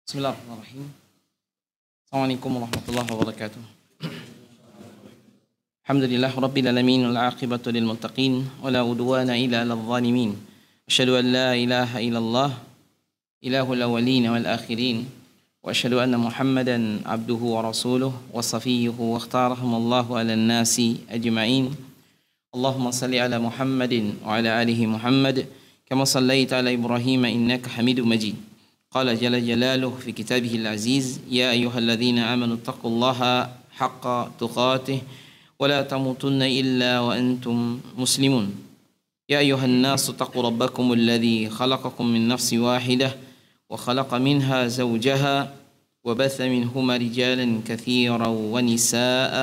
Bismillahirrahmanirrahim. Assalamualaikum warahmatullahi wabarakatuh. Alhamdulillah rabbil alamin wal aqibatu lil muttaqin wala udwana illa 'alal zalimin. Asyhadu an la ilaha illallah ilahul awwalin wal akhirin wa asyhadu anna Muhammadan abduhu wa rasuluhu wa safiyyuhu wa ikhtarahumullahu 'alan nasi ajma'in. Allahumma salli ala Muhammadin wa ala alihi Muhammad kama sallaita ala Ibrahim innaka Hamidum Majid. قال جل جلاله في كتابه العزيز يا أيها الذين آمنوا اتقوا الله حق تقاته ولا تموتن إلا وأنتم مسلمون يا أيها الناس اتقوا ربكم الذي خلقكم من نفس واحدة وخلق منها زوجها وبث منهما رجالا كثيرا ونساء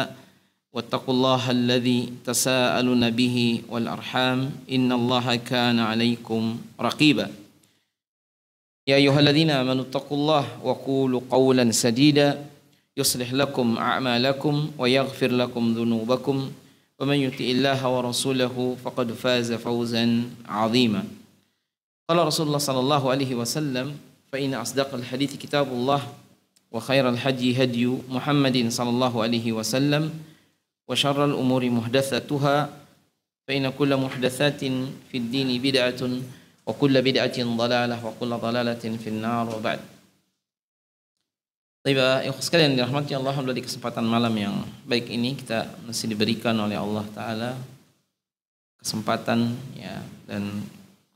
واتقوا الله الذي تساءلون به والأرحام إن الله كان عليكم رقيبا يا أيها الذين آمنوا اتقوا الله وقولوا قولا سديدا يصلح لكم أعمالكم ويغفر لكم ذنوبكم ومن يطع الله ورسوله فقد فاز فوزا عظيما قال رسول الله صلى الله عليه وسلم فإن أصدق الحديث كتاب الله وخير الهدي هدي محمد صلى الله عليه وسلم وشر الأمور محدثاتها فإن كل محدثات في الدين بدعة wa kullu bid'atin dhalalah wa kullu dhalalatin finnar wa ba'd. Baik, ikhwas sekalian dirahmati Allah, alhamdulillah di kesempatan malam yang baik ini kita masih diberikan oleh Allah taala kesempatan ya dan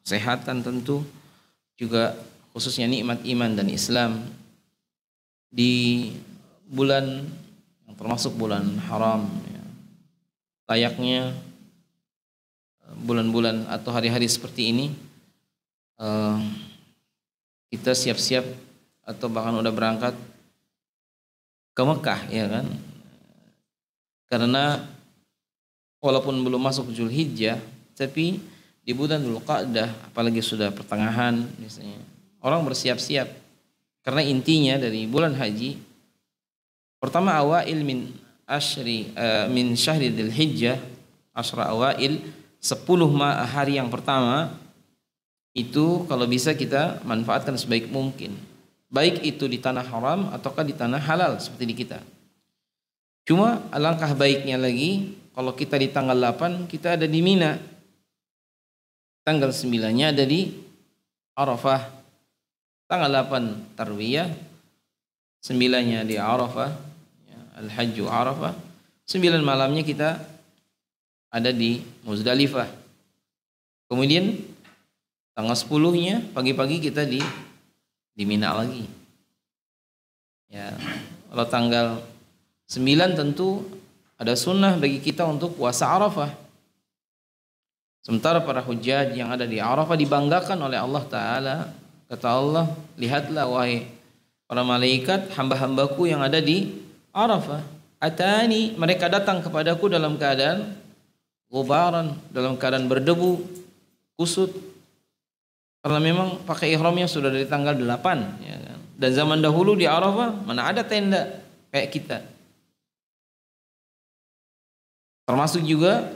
kesehatan, tentu juga khususnya nikmat iman dan Islam di bulan yang termasuk bulan haram ya. Layaknya bulan-bulan atau hari-hari seperti ini kita siap-siap atau bahkan udah berangkat ke Mekah ya kan, karena walaupun belum masuk Zulhijjah tapi di bulan Dzulqa'dah apalagi sudah pertengahan misalnya orang bersiap-siap, karena intinya dari bulan haji pertama awail min syahri Dzulhijjah asyra awail 10 hari yang pertama itu kalau bisa kita manfaatkan sebaik mungkin, baik itu di tanah haram ataukah di tanah halal seperti di kita. Cuma alangkah baiknya lagi kalau kita di tanggal 8 kita ada di Mina, tanggal 9-nya ada di Arafah, tanggal 8 Tarwiyah, 9-nya di Arafah ya, Al-Hajju Arafah, 9 malamnya kita ada di Muzdalifah, kemudian tanggal 10-nya pagi-pagi kita di Mina lagi. Ya, kalau tanggal 9 tentu ada sunnah bagi kita untuk puasa Arafah. Sementara para hujjaj yang ada di Arafah dibanggakan oleh Allah Ta'ala. Kata Allah, lihatlah wahai para malaikat hamba-hambaku yang ada di Arafah. Atani, mereka datang kepadaku dalam keadaan ghubaran, dalam keadaan berdebu, kusut. Karena memang pakai ihramnya sudah dari tanggal 8 ya kan? Dan zaman dahulu di Arafah mana ada tenda kayak kita. Termasuk juga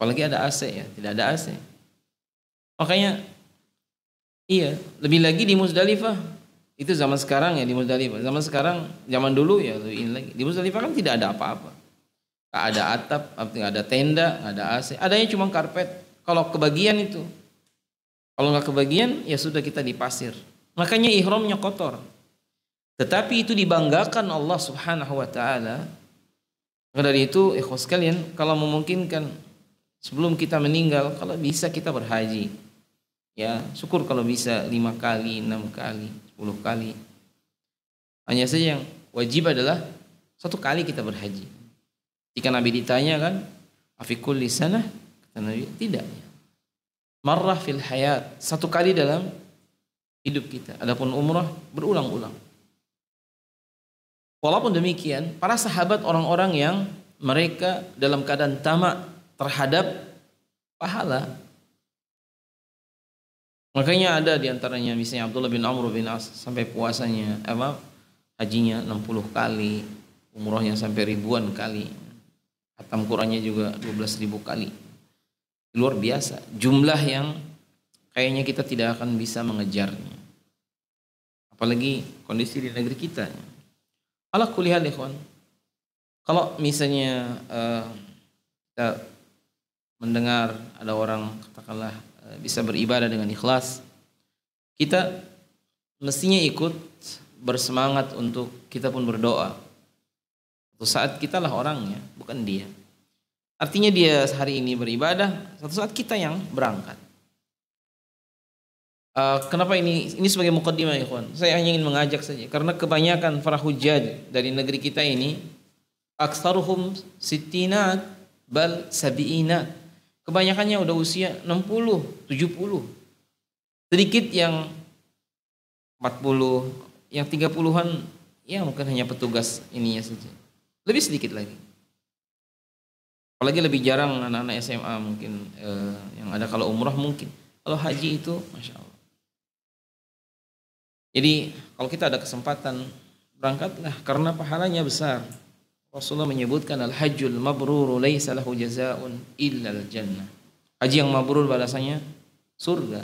apalagi ada AC ya, tidak ada AC. Makanya iya, lebih lagi di Muzdalifah. Itu zaman sekarang ya di Muzdalifah. Zaman dulu ya lebih ini lagi. Di Muzdalifah kan tidak ada apa-apa. Enggak ada atap, enggak ada tenda, enggak ada AC. Adanya cuma karpet. Kalau kebagian itu, kalau nggak kebagian, ya sudah kita di pasir. Makanya ihramnya kotor. Tetapi itu dibanggakan Allah Subhanahu wa Ta'ala. Dari itu, ikhwas sekalian, kalau memungkinkan sebelum kita meninggal, kalau bisa kita berhaji. Ya, syukur kalau bisa 5 kali, 6 kali, 10 kali. Hanya saja yang wajib adalah 1 kali kita berhaji. Jika Nabi ditanya kan, afikul lisanah, kata Nabi, tidak. Marrah fil hayat, 1 kali dalam hidup kita. Adapun umrah berulang-ulang. Walaupun demikian, para sahabat orang-orang yang mereka dalam keadaan tamak terhadap pahala. Makanya ada diantaranya misalnya Abdullah bin Amr bin As sampai puasanya hajinya 60 kali, umrahnya sampai ribuan kali. Khatam Qur'annya juga 12.000 kali. Luar biasa, jumlah yang kayaknya kita tidak akan bisa mengejarnya. apalagi kondisi di negeri kita. Ala kulli hal ikhwan, kalau misalnya kita mendengar ada orang katakanlah bisa beribadah dengan ikhlas, kita mestinya ikut bersemangat untuk kita pun berdoa. Suatu saat kitalah orangnya, bukan dia. Artinya dia hari ini beribadah, suatu saat kita yang berangkat. Kenapa ini sebagai muqaddimah ya ikhwan? Saya hanya ingin mengajak saja karena kebanyakan para hujjaj dari negeri kita ini aktsaruhum sittinat bal sabiinat. Kebanyakannya udah usia 60, 70. Sedikit yang 40, yang 30-an ya mungkin hanya petugas ininya saja. Lebih sedikit lagi. Apalagi lebih jarang anak-anak SMA mungkin yang ada kalau umrah mungkin. Kalau haji itu Masya Allah. Jadi kalau kita ada kesempatan berangkatlah karena pahalanya besar. Rasulullah menyebutkan al-hajjul mabrur laisa lahu jazaa'un illa al-jannah. Haji yang mabrur balasannya surga.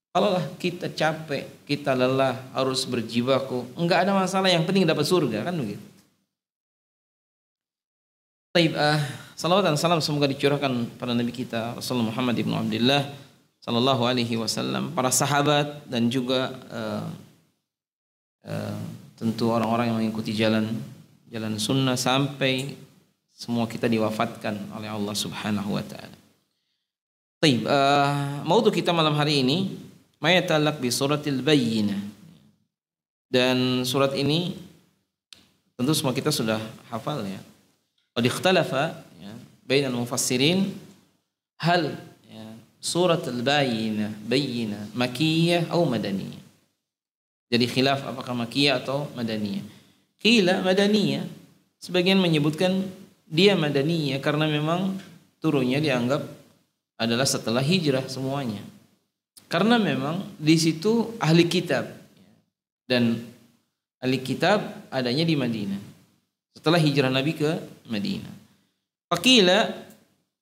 Kalaulah kita capek, kita lelah, harus berjibaku, enggak ada masalah, yang penting dapat surga, kan begitu. Baik, salawat dan salam semoga dicurahkan pada Nabi kita Rasulullah Muhammad ibn Abdullah sallallahu alaihi wasallam, para sahabat dan juga tentu orang-orang yang mengikuti jalan sunnah sampai semua kita diwafatkan oleh Allah Subhanahu wa taala. Baik, maudhu kita malam hari ini mayata'allaq bi suratil bayyinah. Dan surat ini tentu semua kita sudah hafal ya. Qad ikhtalafa ya bainal mufassirin hal ya, suratul bayyinah makkiyah atau madaniyah. Jadi khilaf apakah makkiyah atau madaniyah. Qila madaniyah. Sebagian menyebutkan dia madaniyah karena memang turunnya dianggap adalah setelah hijrah semuanya. Karena memang di situ ahli kitab dan ahli kitab adanya di Madinah setelah hijrah Nabi ke Madinah. Faqila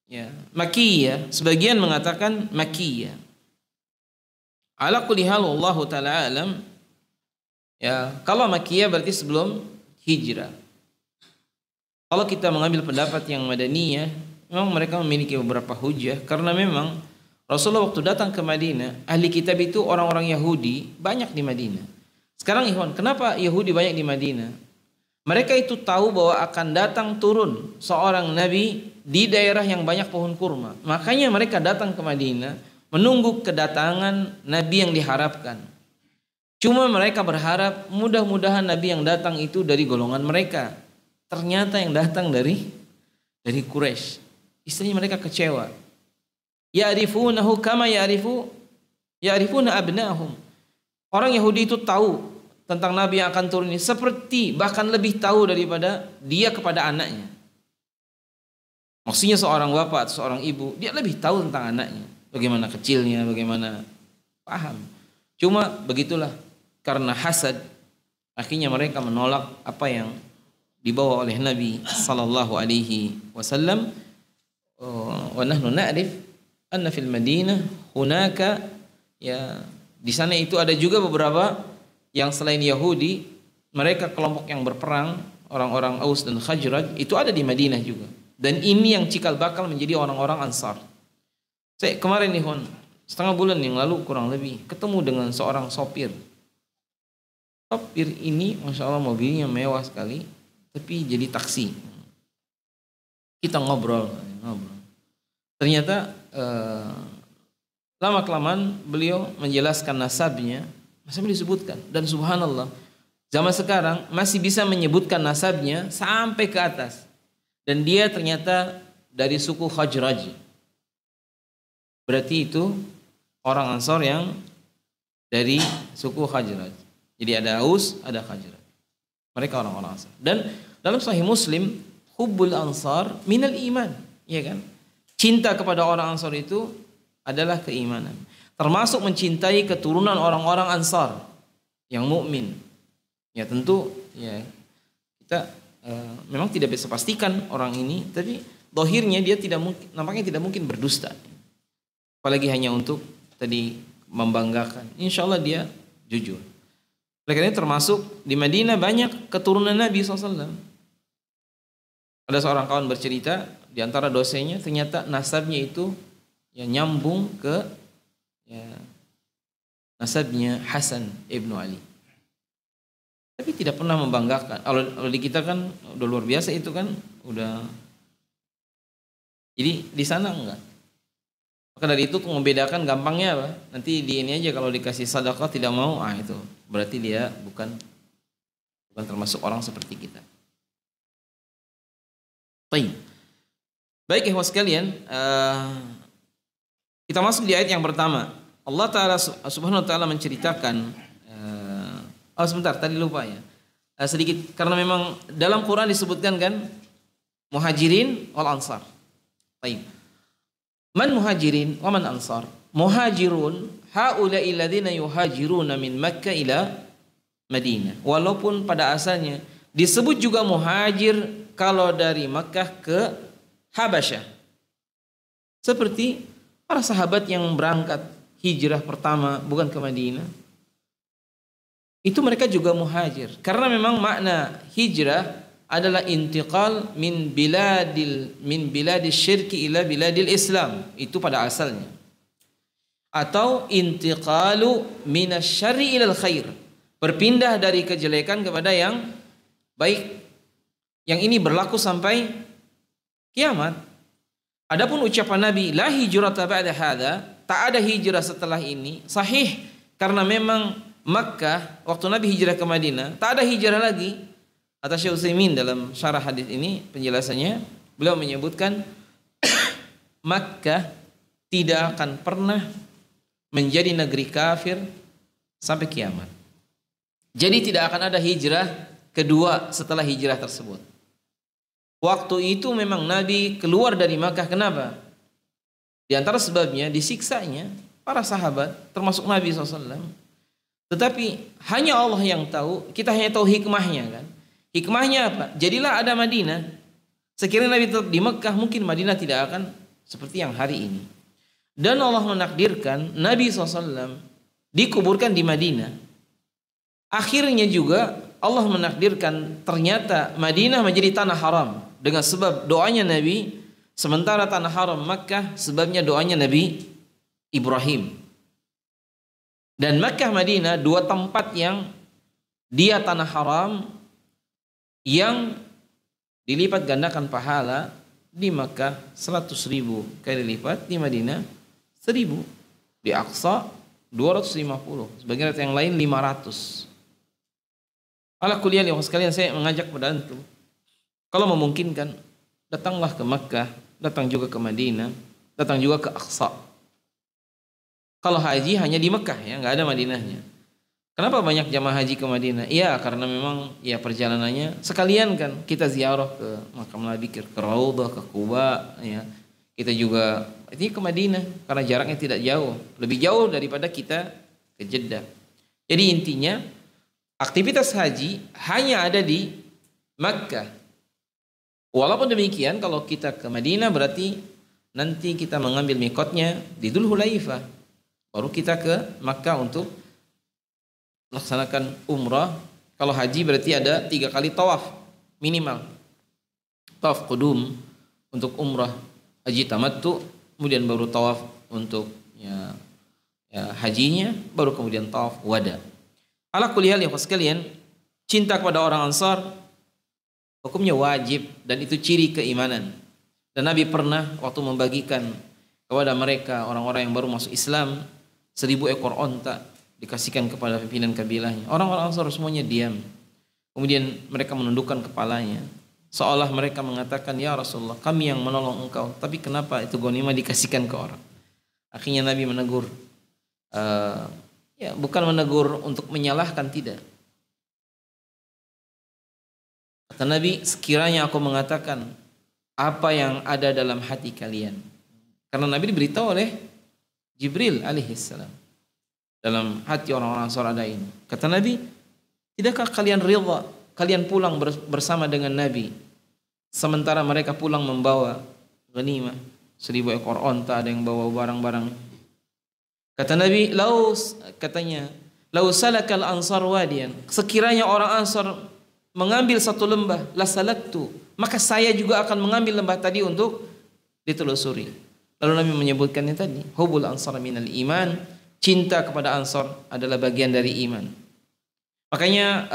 ya makkiyah, sebagian mengatakan makkiyah. Ala kulli hal wallahu taala alam. Ya, kalau makkiyah berarti sebelum hijrah. Kalau kita mengambil pendapat yang madaniyah, memang mereka memiliki beberapa hujjah karena memang Rasulullah waktu datang ke Madinah, ahli kitab itu orang-orang Yahudi banyak di Madinah. Sekarang ikhwan, kenapa Yahudi banyak di Madinah? Mereka itu tahu bahwa akan datang turun seorang nabi di daerah yang banyak pohon kurma. Makanya mereka datang ke Madinah menunggu kedatangan nabi yang diharapkan. Cuma mereka berharap mudah-mudahan nabi yang datang itu dari golongan mereka. Ternyata yang datang dari Quraisy. Istilahnya mereka kecewa. Ya'rifunahu kama ya'rifuna abna'ahum. Orang Yahudi itu tahu tentang nabi yang akan turun ini seperti bahkan lebih tahu daripada dia kepada anaknya. Maksudnya seorang bapak atau seorang ibu, dia lebih tahu tentang anaknya, bagaimana kecilnya, bagaimana paham. Cuma begitulah, karena hasad akhirnya mereka menolak apa yang dibawa oleh Nabi sallallahu alaihi wasallam. Wa nahnu na'rif anna fil Madinah hunaka, ya di sana itu ada juga beberapa yang selain Yahudi, mereka kelompok yang berperang, orang-orang Aus dan Khazraj itu ada di Madinah juga. Dan ini yang cikal bakal menjadi orang-orang Ansar. Saya kemarin nih setengah bulan yang lalu kurang lebih ketemu dengan seorang sopir. Sopir ini Masya Allah mobilnya mewah sekali, tapi jadi taksi. Kita ngobrol. Ternyata lama-kelamaan beliau menjelaskan nasabnya, masih disebutkan. Dan subhanallah, zaman sekarang masih bisa menyebutkan nasabnya sampai ke atas. Dan dia ternyata dari suku Khazraj. Berarti itu orang Ansar yang dari suku Khazraj. Jadi ada Aus, ada Khazraj. Mereka orang-orang Ansar. Dan dalam Sahih Muslim, hubbul Ansar minal iman, ya kan? Cinta kepada orang Ansar itu adalah keimanan. Termasuk mencintai keturunan orang-orang Ansar yang mukmin. Ya tentu ya kita memang tidak bisa pastikan orang ini, tapi zahirnya dia nampaknya tidak mungkin berdusta. Apalagi hanya untuk tadi membanggakan. Insya Allah dia jujur. Oleh karena itu termasuk di Madinah banyak keturunan Nabi SAW. Ada seorang kawan bercerita, di antara dosennya ternyata nasabnya itu ya nyambung ke ya, nasabnya Hasan ibnu Ali. Tapi tidak pernah membanggakan. Kalau di kita kan udah luar biasa itu kan, udah. Jadi di sana enggak. Maka dari itu membedakan gampangnya apa? Nanti di ini aja kalau dikasih sedekah tidak mau, itu berarti dia bukan termasuk orang seperti kita. Baik ikhwas sekalian, kita masuk di ayat yang pertama. Allah Ta'ala Subhanahu wa Ta'ala menceritakan sebentar, tadi lupa ya. Sedikit, karena memang dalam Quran disebutkan kan muhajirin wal ansar. Baik. Man muhajirin wa man ansar. Muhajirun haula'i alladziina yuhajiruna min Makkah ila Madinah. Walaupun pada asalnya disebut juga muhajir kalau dari Makkah ke Habasyah. Seperti para sahabat yang berangkat hijrah pertama bukan ke Madinah. Itu mereka juga muhajir. Karena memang makna hijrah adalah intiqal min biladil syirki ila biladil Islam. Itu pada asalnya. Atau intiqalu minasyarri ilal khair. Berpindah dari kejelekan kepada yang baik. Yang ini berlaku sampai kiamat. Adapun ucapan Nabi la hijrata ba'da hadza, tak ada hijrah setelah ini, sahih karena memang Makkah waktu Nabi hijrah ke Madinah tak ada hijrah lagi. Kata Syekh Utsaimin dalam syarah hadis ini penjelasannya, beliau menyebutkan Makkah tidak akan pernah menjadi negeri kafir sampai kiamat. Jadi tidak akan ada hijrah kedua setelah hijrah tersebut. Waktu itu memang Nabi keluar dari Makkah, kenapa? Di antara sebabnya disiksanya para sahabat termasuk Nabi SAW. Tetapi hanya Allah yang tahu, kita hanya tahu hikmahnya kan. Hikmahnya apa? Jadilah ada Madinah. Sekiranya Nabi tetap di Mekah, mungkin Madinah tidak akan seperti yang hari ini. Dan Allah menakdirkan Nabi SAW dikuburkan di Madinah. Akhirnya juga Allah menakdirkan ternyata Madinah menjadi tanah haram dengan sebab doanya Nabi. Sementara tanah haram Makkah sebabnya doanya Nabi Ibrahim. Dan Makkah Madinah dua tempat yang dia tanah haram yang dilipat gandakan pahala. Di Makkah 100.000 kali lipat, di Madinah 1.000, di Aqsa 250, sebagian yang lain 500. Ala kuliah yang sekalian, saya mengajak pada antum, kalau memungkinkan datanglah ke Makkah, datang juga ke Madinah, datang juga ke Aqsa. Kalau haji hanya di Mekah ya, nggak ada Madinahnya. Kenapa banyak jamaah haji ke Madinah? Iya, karena memang ya perjalanannya sekalian kan kita ziarah ke makam Nabi, ke Raudhah, ke Quba ya. Kita juga ini ke Madinah karena jaraknya tidak jauh, lebih jauh daripada kita ke Jeddah. Jadi intinya aktivitas haji hanya ada di Makkah. Walaupun demikian kalau kita ke Madinah berarti nanti kita mengambil mikotnya di Dzul Hulaifah. Baru kita ke Makkah untuk melaksanakan umrah. Kalau haji berarti ada 3 kali tawaf minimal. Tawaf qudum untuk umrah haji tamattu, kemudian baru tawaf untuk ya hajinya, baru kemudian tawaf wada. Ala kulli hal ya sekalian, cinta kepada orang Ansar hukumnya wajib dan itu ciri keimanan. Dan Nabi pernah waktu membagikan kepada mereka orang-orang yang baru masuk Islam 1.000 ekor onta dikasihkan kepada pimpinan kabilahnya. Orang-orang Ansar semuanya diam. Kemudian mereka menundukkan kepalanya, seolah mereka mengatakan, ya Rasulullah, kami yang menolong engkau, tapi kenapa itu ghanimah dikasihkan ke orang? Akhirnya Nabi menegur, bukan menegur untuk menyalahkan, tidak. Kata Nabi, sekiranya aku mengatakan apa yang ada dalam hati kalian. Karena Nabi diberitahu oleh Jibril alaihissalam, dalam hati orang-orang Ansar ada ini. Kata Nabi, tidakkah kalian ridha kalian pulang bersama dengan Nabi sementara mereka pulang membawa ghanimah 1.000 ekor onta, ada yang bawa barang-barang. Kata Nabi, katanya lau salakal ansar wadiyan, sekiranya orang Ansar mengambil satu lembah, la salaktu, maka saya juga akan mengambil lembah tadi untuk ditelusuri. Lalu Nabi menyebutkannya tadi, hubul ansar minal iman, cinta kepada Ansar adalah bagian dari iman. Makanya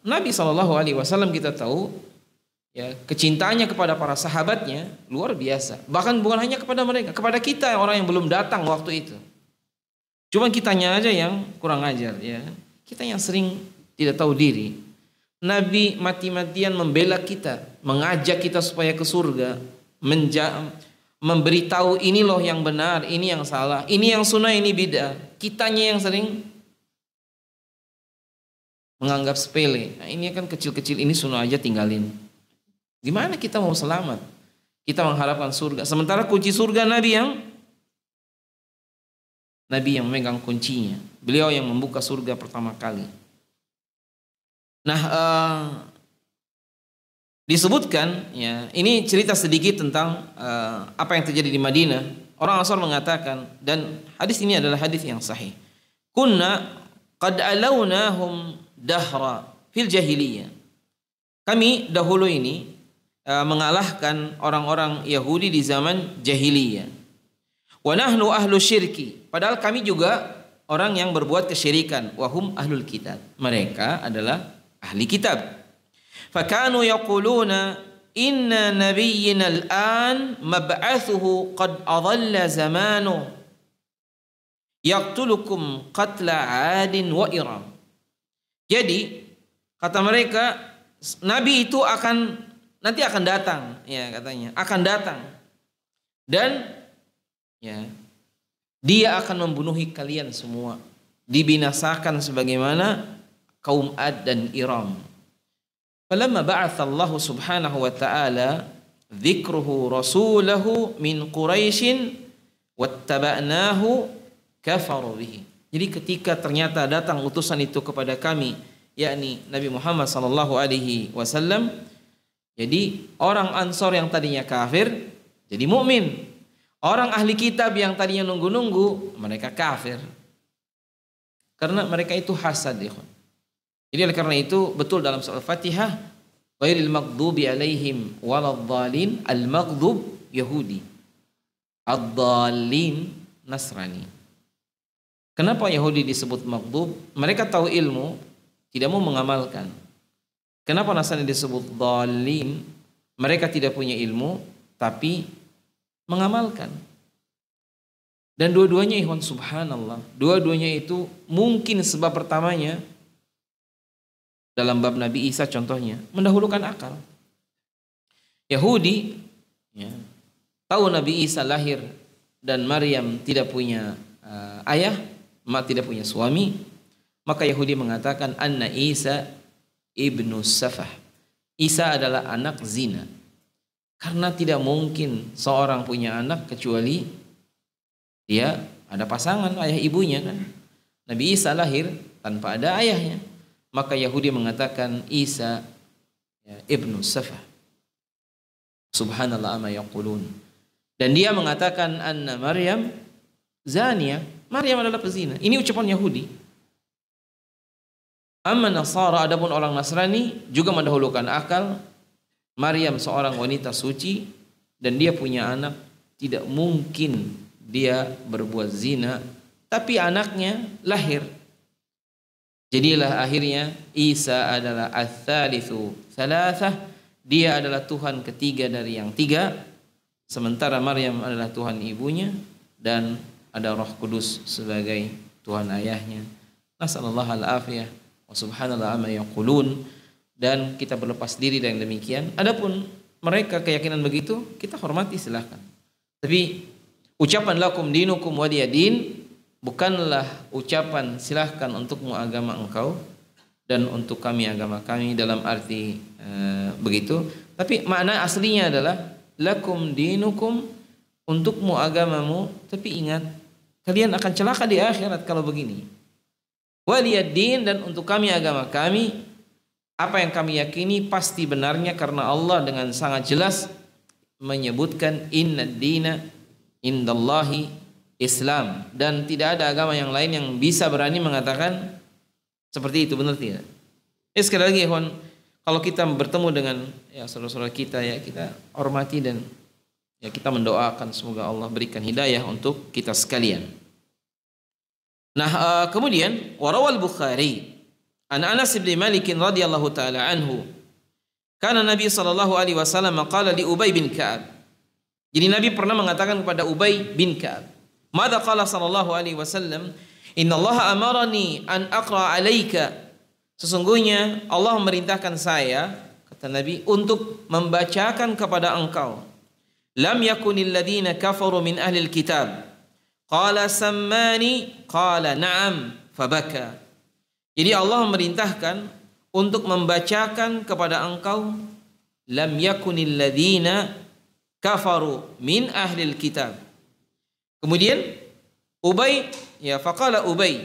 Nabi SAW kita tahu ya, kecintaannya kepada para sahabatnya luar biasa. Bahkan bukan hanya kepada mereka, kepada kita orang yang belum datang waktu itu. Cuma kitanya aja yang kurang ajar ya. Kita yang sering tidak tahu diri. Nabi mati-matian membela kita, mengajak kita supaya ke surga, memberitahu ini loh yang benar, ini yang salah, ini yang sunnah, ini bid'ah. Kitanya yang sering menganggap sepele. Nah, ini kan kecil-kecil, ini sunnah aja tinggalin. Gimana kita mau selamat? Kita mengharapkan surga. Sementara kunci surga Nabi yang memegang kuncinya. Beliau yang membuka surga pertama kali. Nah, disebutkan ya, ini cerita sedikit tentang apa yang terjadi di Madinah. Orang Ansar mengatakan, dan hadis ini adalah hadis yang sahih. Kunna qad alawnahum dahra fil jahiliyah. Kami dahulu ini mengalahkan orang-orang Yahudi di zaman jahiliyah. Wa nahnu ahlu syirki. Padahal kami juga orang yang berbuat kesyirikan. Wahum ahlul kitab. Mereka adalah ahli kitab. Fakanu yaquluna inna nabiyyina al-an mab'athuhu qad adalla zamanu yaqtulukum qatla 'adin wa iram. Jadi kata mereka, Nabi itu nanti akan datang, ya katanya, akan datang. Dan ya, dia akan membunuhi kalian semua, dibinasakan sebagaimana kaum Ad dan Iram. Falamma ba'atha Allah subhanahu wa ta'ala dzikruhu rasulahu min Quraisyin wattaba'nahu kafaru bihi. Jadi ketika ternyata datang utusan itu kepada kami, yakni Nabi Muhammad sallallahu alaihi wasallam, jadi orang Ansar yang tadinya kafir jadi mukmin. Orang ahli kitab yang tadinya nunggu-nunggu, mereka kafir. Karena mereka itu hasad, ikhwan. Jadi oleh karena itu betul dalam surah Al-Fatihah, ghairil maghdubi alaihim waladhdallin, al-maghdub Yahudi, ad-dallin Nasrani. Kenapa Yahudi disebut maghdub? Mereka tahu ilmu, tidak mau mengamalkan. Kenapa Nasrani disebut dallin? Mereka tidak punya ilmu, tapi mengamalkan. Dan dua-duanya ikhwan subhanallah, dua-duanya itu mungkin sebab pertamanya dalam bab Nabi Isa contohnya mendahulukan akal. Yahudi ya, tahu Nabi Isa lahir dan Maryam tidak punya ayah, tidak punya suami, maka Yahudi mengatakan anna Isa ibnu Safah. Isa adalah anak zina. Karena tidak mungkin seorang punya anak kecuali dia ada pasangan ayah ibunya kan. Nabi Isa lahir tanpa ada ayahnya. Maka Yahudi mengatakan Isa ya, ibnu Safah. Subhanallah amma yaqulun. Dan dia mengatakan anna Maryam zaniyah. Maryam adalah pezina. Ini ucapan Yahudi. Amma Nasara, adapun orang Nasrani juga mendahulukan akal. Maryam seorang wanita suci dan dia punya anak, tidak mungkin dia berbuat zina, tapi anaknya lahir. Jadilah akhirnya Isa adalah ats-tsalitsu tsalatsah, dia adalah Tuhan ketiga dari yang tiga, sementara Maryam adalah Tuhan ibunya dan ada Roh Kudus sebagai Tuhan ayahnya. Nasallallahu al-afiyah wa subhanallah amma yaqulun. Dan kita berlepas diri dari yang demikian. Adapun mereka keyakinan begitu, kita hormati silahkan. Tapi ucapan lakum dinukum waliyadin bukanlah ucapan silahkan untukmu agama engkau dan untuk kami agama kami dalam arti begitu. Tapi makna aslinya adalah lakum dinukum, untukmu agamamu, tapi ingat kalian akan celaka di akhirat kalau begini. Waliyadin, dan untuk kami agama kami. Apa yang kami yakini pasti benarnya karena Allah dengan sangat jelas menyebutkan innad dina indallahi Islam, dan tidak ada agama yang lain yang bisa berani mengatakan Seperti itu, benar tidak? Sekali lagi ikhwan, kalau kita bertemu dengan ya saudara-saudara kita, ya kita hormati dan ya kita mendoakan semoga Allah berikan hidayah untuk kita sekalian. Nah, kemudian warawal Bukhari an Anas bin Malik radhiyallahu taala anhu, kana Nabi sallallahu alaihi wasallam qala li Ubay bin Ka'ab. Jadi Nabi pernah mengatakan kepada Ubay bin Ka'ab, "Madza qala sallallahu alaihi wasallam? Innallaha amarani an aqra 'alaika." Sesungguhnya Allah memerintahkan saya, kata Nabi, untuk membacakan kepada engkau. Lam yakunil ladina kafaru min ahlil kitab. Qala sammani, qala na'am, fabaka. Jadi Allah memerintahkan untuk membacakan kepada engkau, lam yakunil ladina kafaru min ahlil kitab. Kemudian Ubay, ya faqala Ubay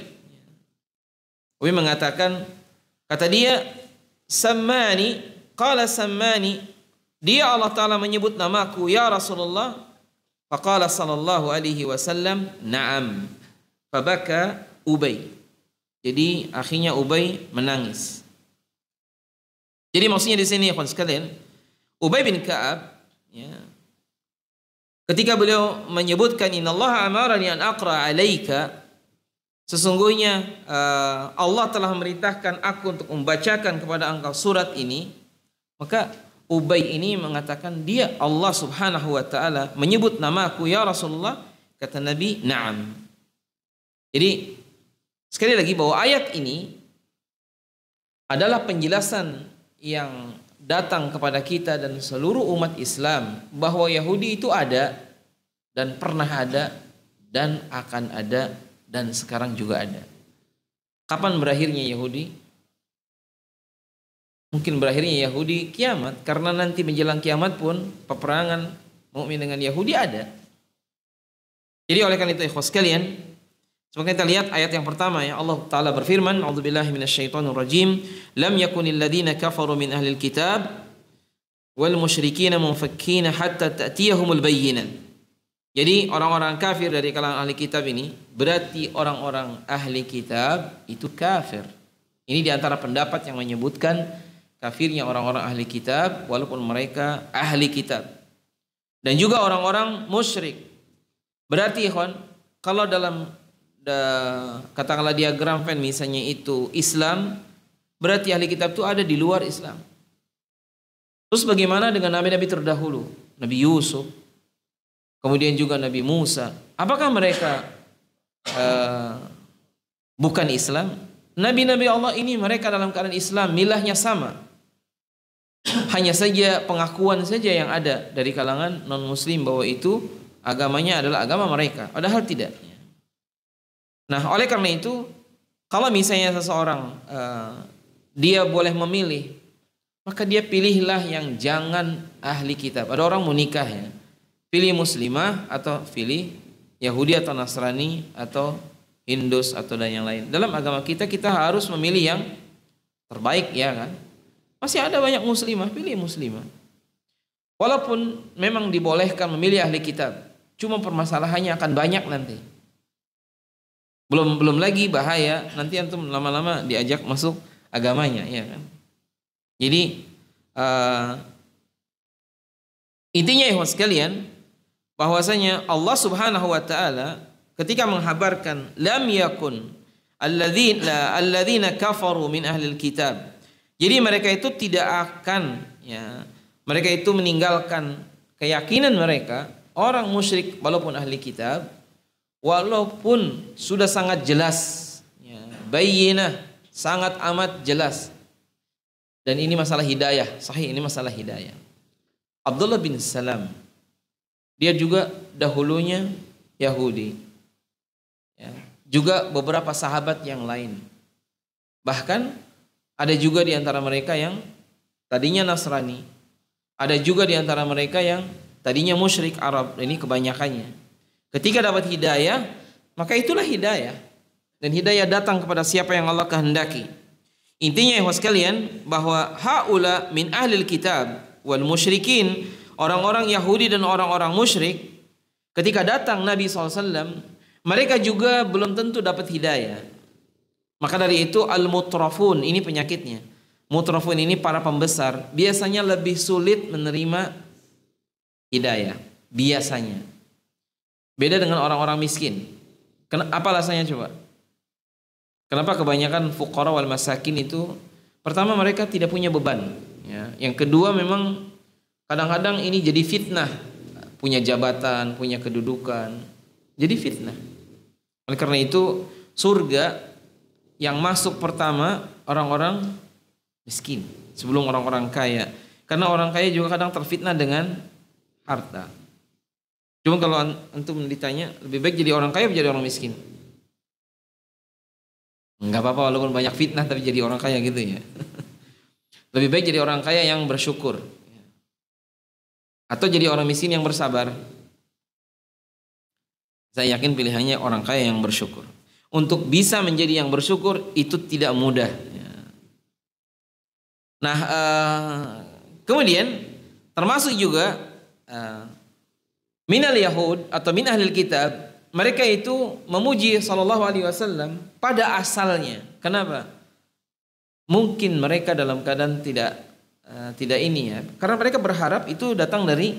mengatakan, kata dia, sammani, qala sammani, dia Allah Ta'ala menyebut namaku, ya Rasulullah. Faqala sallallahu alaihi wasallam, na'am. Fabaka Ubay. Jadi akhirnya Ubay menangis. Jadi maksudnya di sini ikhwan sekalian, Ubay bin Ka'ab, ya, ketika beliau menyebutkan innallaha amarani an aqra 'alaika, sesungguhnya Allah telah memerintahkan aku untuk membacakan kepada engkau surat ini, maka Ubay ini mengatakan, dia Allah Subhanahu wa taala menyebut namaku ya Rasulullah, kata Nabi, na'am. Jadi sekali lagi bahwa ayat ini adalah penjelasan yang datang kepada kita dan seluruh umat Islam bahwa Yahudi itu ada dan pernah ada dan akan ada dan sekarang juga ada. Kapan berakhirnya Yahudi? Mungkin berakhirnya Yahudi kiamat, karena nanti menjelang kiamat pun peperangan mukmin dengan Yahudi ada. Jadi oleh karena itu ikhwas sekalian, semoga kita lihat ayat yang pertama, ya Allah Ta'ala berfirman, a'udzubillahi minasyaitonir rajim, lam yakunil ladzina kafaru min ahlil kitab wal musyrikina munfakkina hatta ta'tiyahumul bayyinah. Jadi orang-orang kafir dari kalangan ahli kitab ini berarti orang-orang ahli kitab itu kafir. Ini diantara pendapat yang menyebutkan kafirnya orang-orang ahli kitab walaupun mereka ahli kitab. Dan juga orang-orang musyrik. Berarti ikhwan, kalau dalam katakanlah diagram Venn misalnya itu Islam, berarti ahli kitab itu ada di luar Islam. Terus bagaimana dengan nabi-nabi terdahulu? Nabi Yusuf, kemudian juga Nabi Musa. Apakah mereka bukan Islam? Nabi-nabi Allah ini mereka dalam keadaan Islam, milahnya sama. Hanya saja pengakuan saja yang ada dari kalangan non-muslim bahwa itu agamanya adalah agama mereka. Padahal tidak. Nah, oleh karena itu, kalau misalnya seseorang dia boleh memilih, maka dia pilihlah yang jangan ahli kitab. Ada orang mau nikah, ya, pilih muslimah atau pilih Yahudi atau Nasrani atau Hindus atau dan yang lain. Dalam agama kita harus memilih yang terbaik, ya kan? Masih ada banyak muslimah, pilih muslimah. Walaupun memang dibolehkan memilih ahli kitab, cuma permasalahannya akan banyak nanti. Belum lagi bahaya, nanti antum lama-lama diajak masuk agamanya, ya kan? Jadi intinya ya sekalian, bahwasanya Allah Subhanahu wa taala ketika menghabarkan lam yakun alladzina kafaru min ahlil kitab. Jadi mereka itu tidak akan, ya, mereka itu meninggalkan keyakinan mereka, orang musyrik walaupun ahli kitab, walaupun sudah sangat jelas, ya, bayyinah, sangat amat jelas. Dan ini masalah hidayah, sahih, ini masalah hidayah. Abdullah bin Salam, dia juga dahulunya Yahudi, ya, juga beberapa sahabat yang lain. Bahkan ada juga di antara mereka yang tadinya Nasrani. Ada juga di antara mereka yang tadinya musyrik Arab. Ini kebanyakannya. Ketika dapat hidayah, maka itulah hidayah. Dan hidayah datang kepada siapa yang Allah kehendaki. Intinya ya sekalian, bahwa haula min ahlil kitab wal musyrikin, orang-orang Yahudi dan orang-orang musyrik, ketika datang Nabi SAW, mereka juga belum tentu dapat hidayah. Maka dari itu al-mutrafun ini penyakitnya. Mutrafun ini para pembesar biasanya lebih sulit menerima hidayah. Biasanya. Beda dengan orang-orang miskin. Apa alasannya coba? Kenapa kebanyakan fuqara wal masakin itu? Pertama, mereka tidak punya beban. Ya. Yang kedua, memang kadang-kadang ini jadi fitnah. Punya jabatan, punya kedudukan. Jadi fitnah. Oleh karena itu, surga yang masuk pertama orang-orang miskin sebelum orang-orang kaya. Karena orang kaya juga kadang terfitnah dengan harta. Cuma kalau antum ditanya, lebih baik jadi orang kaya atau jadi orang miskin? Enggak apa-apa walaupun banyak fitnah tapi jadi orang kaya gitu ya. Lebih baik jadi orang kaya yang bersyukur. Atau jadi orang miskin yang bersabar. Saya yakin pilihannya orang kaya yang bersyukur. Untuk bisa menjadi yang bersyukur itu tidak mudah. Nah, kemudian termasuk juga minal Yahud atau min ahlil kitab, mereka itu memuji sallallahu alaihi wasallam pada asalnya. Kenapa? Mungkin mereka dalam keadaan tidak ini ya, karena mereka berharap itu datang dari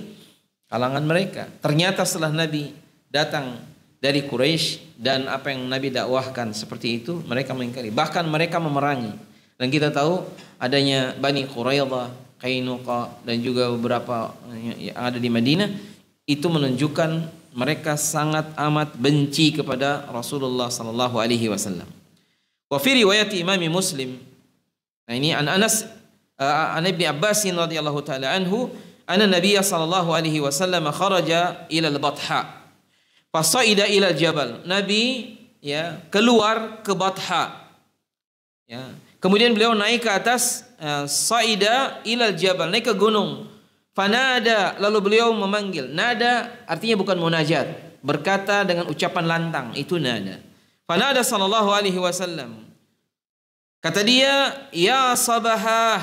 kalangan mereka. Ternyata setelah Nabi datang dari Quraisy dan apa yang Nabi dakwahkan seperti itu, mereka mengingkari. Bahkan mereka memerangi. Dan kita tahu adanya Bani Quraidah, Qainuqa dan juga beberapa yang ada di Madinah, itu menunjukkan mereka sangat amat benci kepada Rasulullah sallallahu alaihi wasallam. Wa fi riwayat Imam Muslim, nah ini an Anas an Ibnu Abbas radhiyallahu taala anhu, anna Nabiy sallallahu alaihi wasallam kharaja ila al-Batha fasaida ila al-jabal. Nabi ya keluar ke Batha. Ya. Kemudian beliau naik ke atas saida ila al-jabal, naik ke gunung. Fanada, lalu beliau memanggil. Nada artinya bukan munajat, berkata dengan ucapan lantang, itu nada. Fanada sallallahu alaihi wasallam. Kata dia, ya sabahah.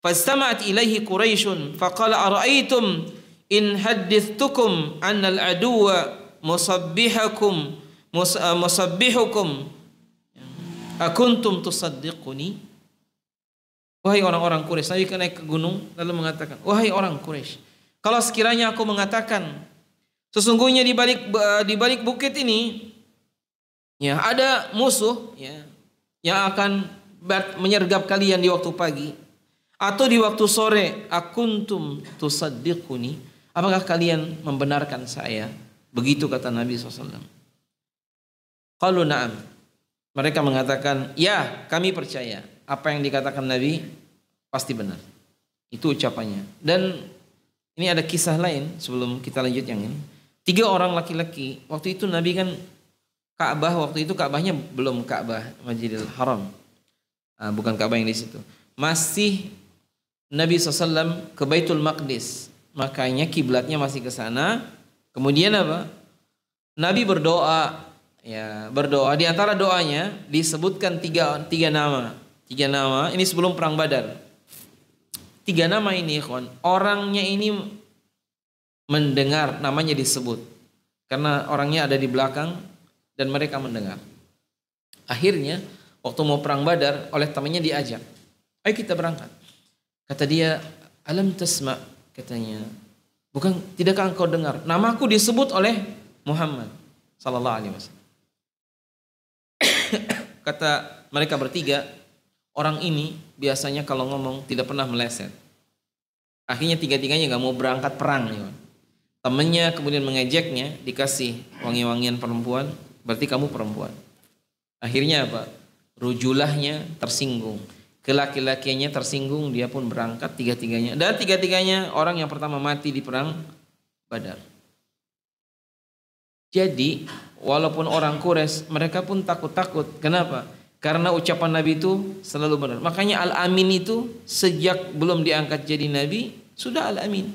Fastama'at ilaihi Quraisyun faqala ara'aytum in haddithtukum anna al-aduwa musabbihukum akuntum tusaddiquni. Wahai orang-orang Quraisy, Nabi naik ke gunung lalu mengatakan, wahai orang Quraisy, kalau sekiranya aku mengatakan sesungguhnya di balik bukit ini ya ada musuh ya yang akan menyergap kalian di waktu pagi atau di waktu sore, akuntum tusaddiquni, apakah kalian membenarkan saya? Begitu kata Nabi SAW. Qalu na'am. Mereka mengatakan, ya kami percaya. Apa yang dikatakan Nabi pasti benar. Itu ucapannya. Dan ini ada kisah lain sebelum kita lanjut yang ini. 3 orang laki-laki. Waktu itu Nabi kan Ka'bah, waktu itu Ka'bahnya belum Ka'bah Masjidil Haram. Bukan Ka'bah yang di situ. Masih Nabi SAW ke Baitul Maqdis. Makanya kiblatnya masih ke sana. Kemudian apa? Nabi berdoa. Ya, berdoa. Di antara doanya disebutkan tiga nama. 3 nama, ini sebelum perang Badar. 3 nama ini, ikhwan, orangnya ini mendengar namanya disebut. Karena orangnya ada di belakang dan mereka mendengar. Akhirnya, waktu mau perang Badar, oleh temannya diajak. Ayo kita berangkat. Kata dia, alam tasma, katanya. Tidakkah engkau dengar? Namaku disebut oleh Muhammad sallallahu alaihi wasallam. Kata mereka bertiga, orang ini biasanya kalau ngomong tidak pernah meleset. Akhirnya 3-tiganya gak mau berangkat perang. Ya. Temennya kemudian mengejeknya, dikasih wangi-wangian perempuan, berarti kamu perempuan. Akhirnya apa? Rujulahnya tersinggung. Kelaki-lakiannya tersinggung, dia pun berangkat 3-tiganya. Dan 3-tiganya orang yang pertama mati di perang Badar. Jadi walaupun orang Quraisy, mereka pun takut-takut. Kenapa? Karena ucapan Nabi itu selalu benar. Makanya Al-Amin itu sejak belum diangkat jadi Nabi, sudah Al-Amin.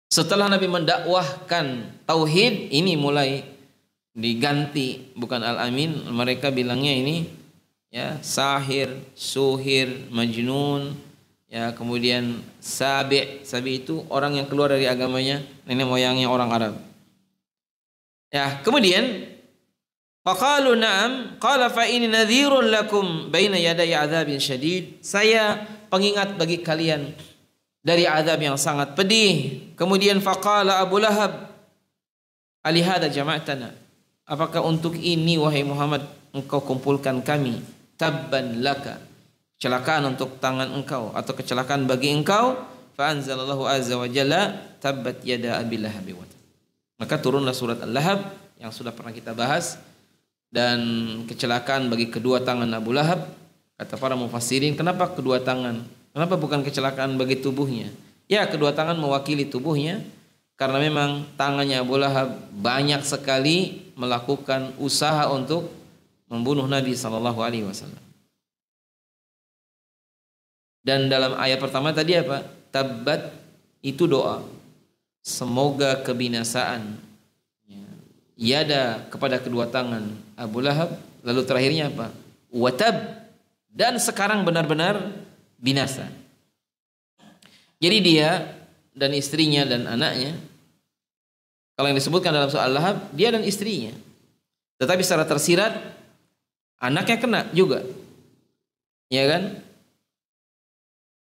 Setelah Nabi mendakwahkan Tauhid, ini mulai diganti. Bukan Al-Amin, mereka bilangnya ini ya sahir, suhir, majnun. Ya, kemudian Sabi itu orang yang keluar dari agamanya nenek moyangnya orang Arab. Ya, kemudian Faqalu na'am, qala fa inni nadhirun lakum baina yaday adzabin syadid. Saya pengingat bagi kalian dari azab yang sangat pedih. Kemudian faqala Abu Lahab, alihada jama'tana. Apakah untuk ini wahai Muhammad engkau kumpulkan kami? Tabban laka. Kecelakaan untuk tangan engkau atau kecelakaan bagi engkau. Fa anzalallahu azza wa jalla tabbat yada Abi Lahab wa tab. Maka turunlah surat Al-Lahab yang sudah pernah kita bahas. Dan kecelakaan bagi kedua tangan Abu Lahab, kata para mufassirin, kenapa kedua tangan? Kenapa bukan kecelakaan bagi tubuhnya? Ya, kedua tangan mewakili tubuhnya, karena memang tangannya Abu Lahab banyak sekali melakukan usaha untuk membunuh Nabi SAW. Dan dalam ayat pertama tadi apa? Tabbat itu doa, semoga kebinasaan yada kepada kedua tangan Abu Lahab, lalu terakhirnya apa? Watab, dan sekarang benar-benar binasa. Jadi dia dan istrinya dan anaknya, kalau yang disebutkan dalam surah Al-Lahab, dia dan istrinya. Tetapi secara tersirat anaknya kena juga. Ya kan?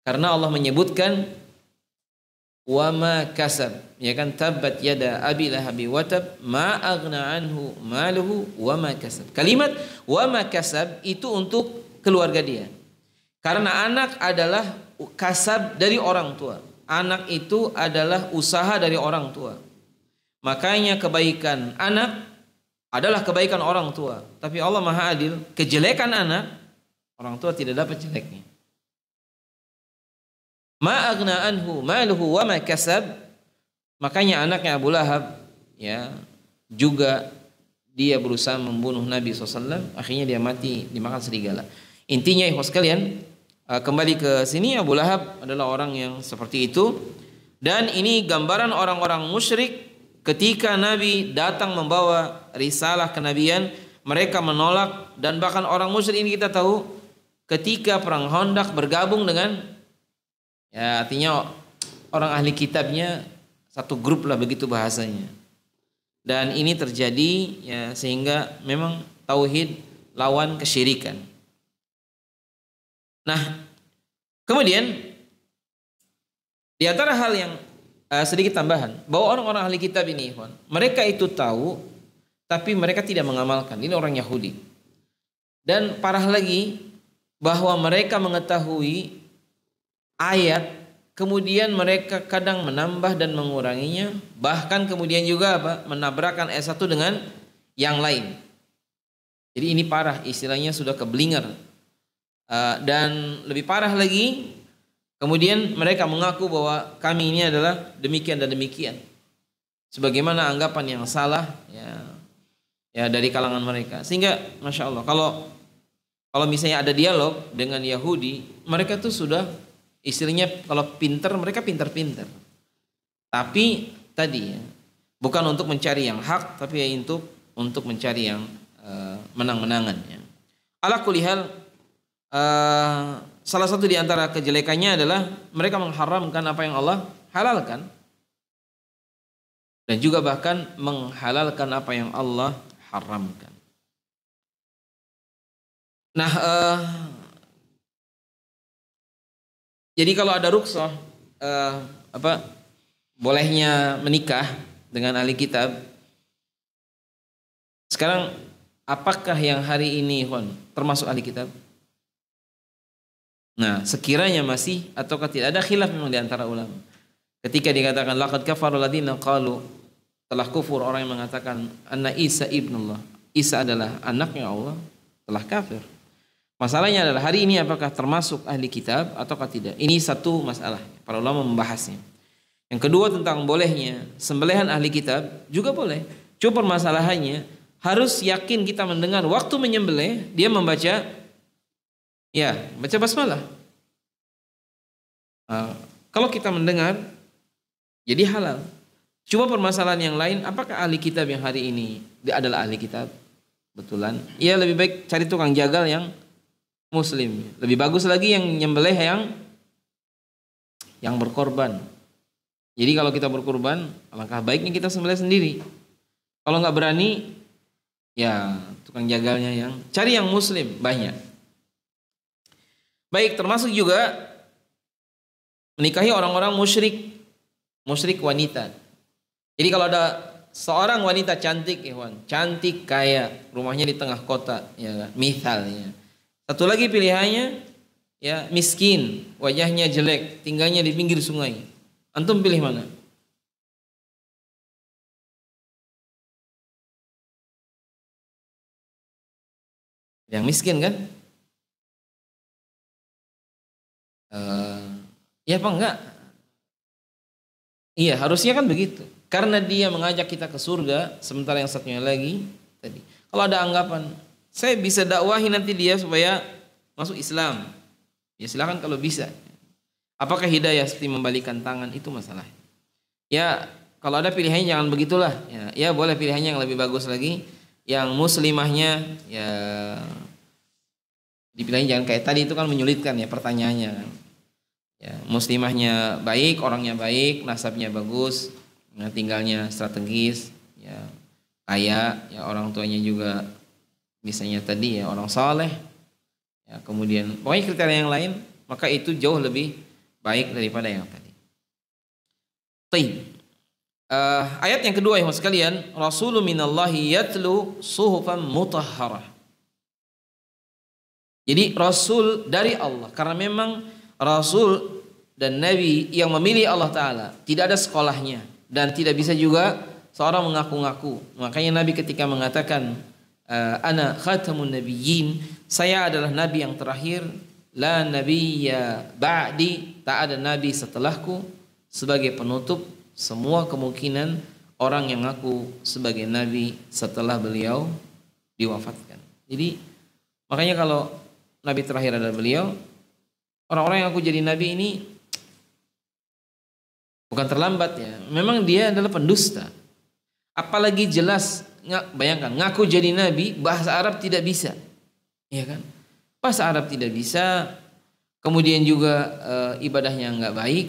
Karena Allah menyebutkan wa ma kasab, ya kan, tabbat yada Abi Lahabi wa tab ma aghna anhu maluhu wa ma kasab. Kalimat wa ma kasab itu untuk keluarga dia. Karena anak adalah kasab dari orang tua. Anak itu adalah usaha dari orang tua. Makanya kebaikan anak adalah kebaikan orang tua. Tapi Allah Maha Adil, kejelekan anak, orang tua tidak dapat jeleknya. Ma aghna anhu maluhu wa ma kasab. Makanya anaknya Abu Lahab ya juga dia berusaha membunuh Nabi SAW, akhirnya dia mati dimakan serigala. Intinya ikhwas sekalian, kembali ke sini, Abu Lahab adalah orang yang seperti itu. Dan ini gambaran orang-orang musyrik ketika Nabi datang membawa risalah kenabian, mereka menolak. Dan bahkan orang musyrik ini kita tahu ketika perang Khandaq bergabung dengan, ya artinya orang ahli kitabnya satu grup lah begitu bahasanya. Dan ini terjadi ya sehingga memang tauhid lawan kesyirikan. Nah, kemudian di antara hal yang sedikit tambahan, bahwa orang-orang ahli kitab ini, mereka itu tahu tapi mereka tidak mengamalkan. Ini orang Yahudi. Dan parah lagi bahwa mereka mengetahui ayat, kemudian mereka kadang menambah dan menguranginya, bahkan kemudian juga menabrakkan ayat satu dengan yang lain. Jadi ini parah, istilahnya sudah keblinger. Dan lebih parah lagi, kemudian mereka mengaku bahwa kami ini adalah demikian dan demikian, sebagaimana anggapan yang salah ya dari kalangan mereka. Sehingga masya Allah, kalau misalnya ada dialog dengan Yahudi, mereka tuh sudah istilahnya kalau pinter, mereka pinter-pinter. Tapi tadi ya, bukan untuk mencari yang hak, tapi ya untuk mencari yang menang-menangan. Ya. Ala kulli hal, salah satu di antara kejelekannya adalah mereka mengharamkan apa yang Allah halalkan, dan juga bahkan menghalalkan apa yang Allah haramkan. Nah, jadi kalau ada rukhsah bolehnya menikah dengan ahli kitab. Sekarang apakah yang hari ini termasuk ahli kitab? Nah, sekiranya masih ataukah tidak, ada khilaf memang di antara ulama. Ketika dikatakan laqad kafara alladziina qalu, telah kufur orang yang mengatakan anna Isa ibnullah, Isa adalah anaknya Allah, telah kafir. Masalahnya adalah hari ini apakah termasuk ahli kitab ataukah tidak? Ini satu masalah, para ulama membahasnya. Yang kedua tentang bolehnya sembelihan ahli kitab juga boleh. Cuma permasalahannya harus yakin kita mendengar waktu menyembelih dia membaca baca basmalah. Kalau kita mendengar jadi halal. Cuma permasalahan yang lain, apakah ahli kitab yang hari ini dia adalah ahli kitab? Betulan. Ya lebih baik cari tukang jagal yang muslim. Lebih bagus lagi yang nyembelih yang berkorban. Jadi kalau kita berkorban, alangkah baiknya kita sembelih sendiri. Kalau nggak berani, ya tukang jagalnya yang cari yang muslim banyak. Baik, termasuk juga menikahi orang-orang musyrik wanita. Jadi kalau ada seorang wanita cantik, cantik kaya, rumahnya di tengah kota, ya misalnya. Satu lagi pilihannya, ya miskin, wajahnya jelek, tinggalnya di pinggir sungai. Antum pilih mana? Yang miskin kan? Ya apa enggak? Iya, harusnya kan begitu. Karena dia mengajak kita ke surga, sementara yang satunya lagi tadi. Kalau ada anggapan, saya bisa dakwahi nanti dia supaya masuk Islam. Ya silakan kalau bisa. Apakah hidayah seperti membalikan tangan, itu masalah. Ya, kalau ada pilihannya jangan begitulah. Ya boleh pilihannya yang lebih bagus lagi. Yang muslimahnya ya dipilihnya jangan kayak tadi, itu kan menyulitkan ya pertanyaannya kan. Ya, muslimahnya baik, orangnya baik, nasabnya bagus, ya, tinggalnya strategis, ya kaya, ya orang tuanya juga misalnya tadi ya orang saleh. Ya, kemudian pokoknya kriteria yang lain, maka itu jauh lebih baik daripada yang tadi. Baik. Ayat yang kedua yang sekalian, Rasulun minallahi yatlu suhufan mutahharah. Jadi Rasul dari Allah, karena memang Rasul dan Nabi yang memilih Allah Ta'ala tidak ada sekolahnya dan tidak bisa juga seorang mengaku-ngaku. Makanya Nabi ketika mengatakan ana khatamun nabiyyin, saya adalah Nabi yang terakhir, la nabiyya ba'di, tak ada Nabi setelahku, sebagai penutup semua kemungkinan orang yang ngaku sebagai Nabi setelah beliau diwafatkan. Jadi makanya kalau Nabi terakhir adalah beliau, orang-orang yang aku jadi Nabi ini bukan terlambat ya. Memang dia adalah pendusta. Apalagi jelas, bayangkan ngaku jadi Nabi, bahasa Arab tidak bisa, ya kan? Bahasa Arab tidak bisa, kemudian juga ibadahnya nggak baik.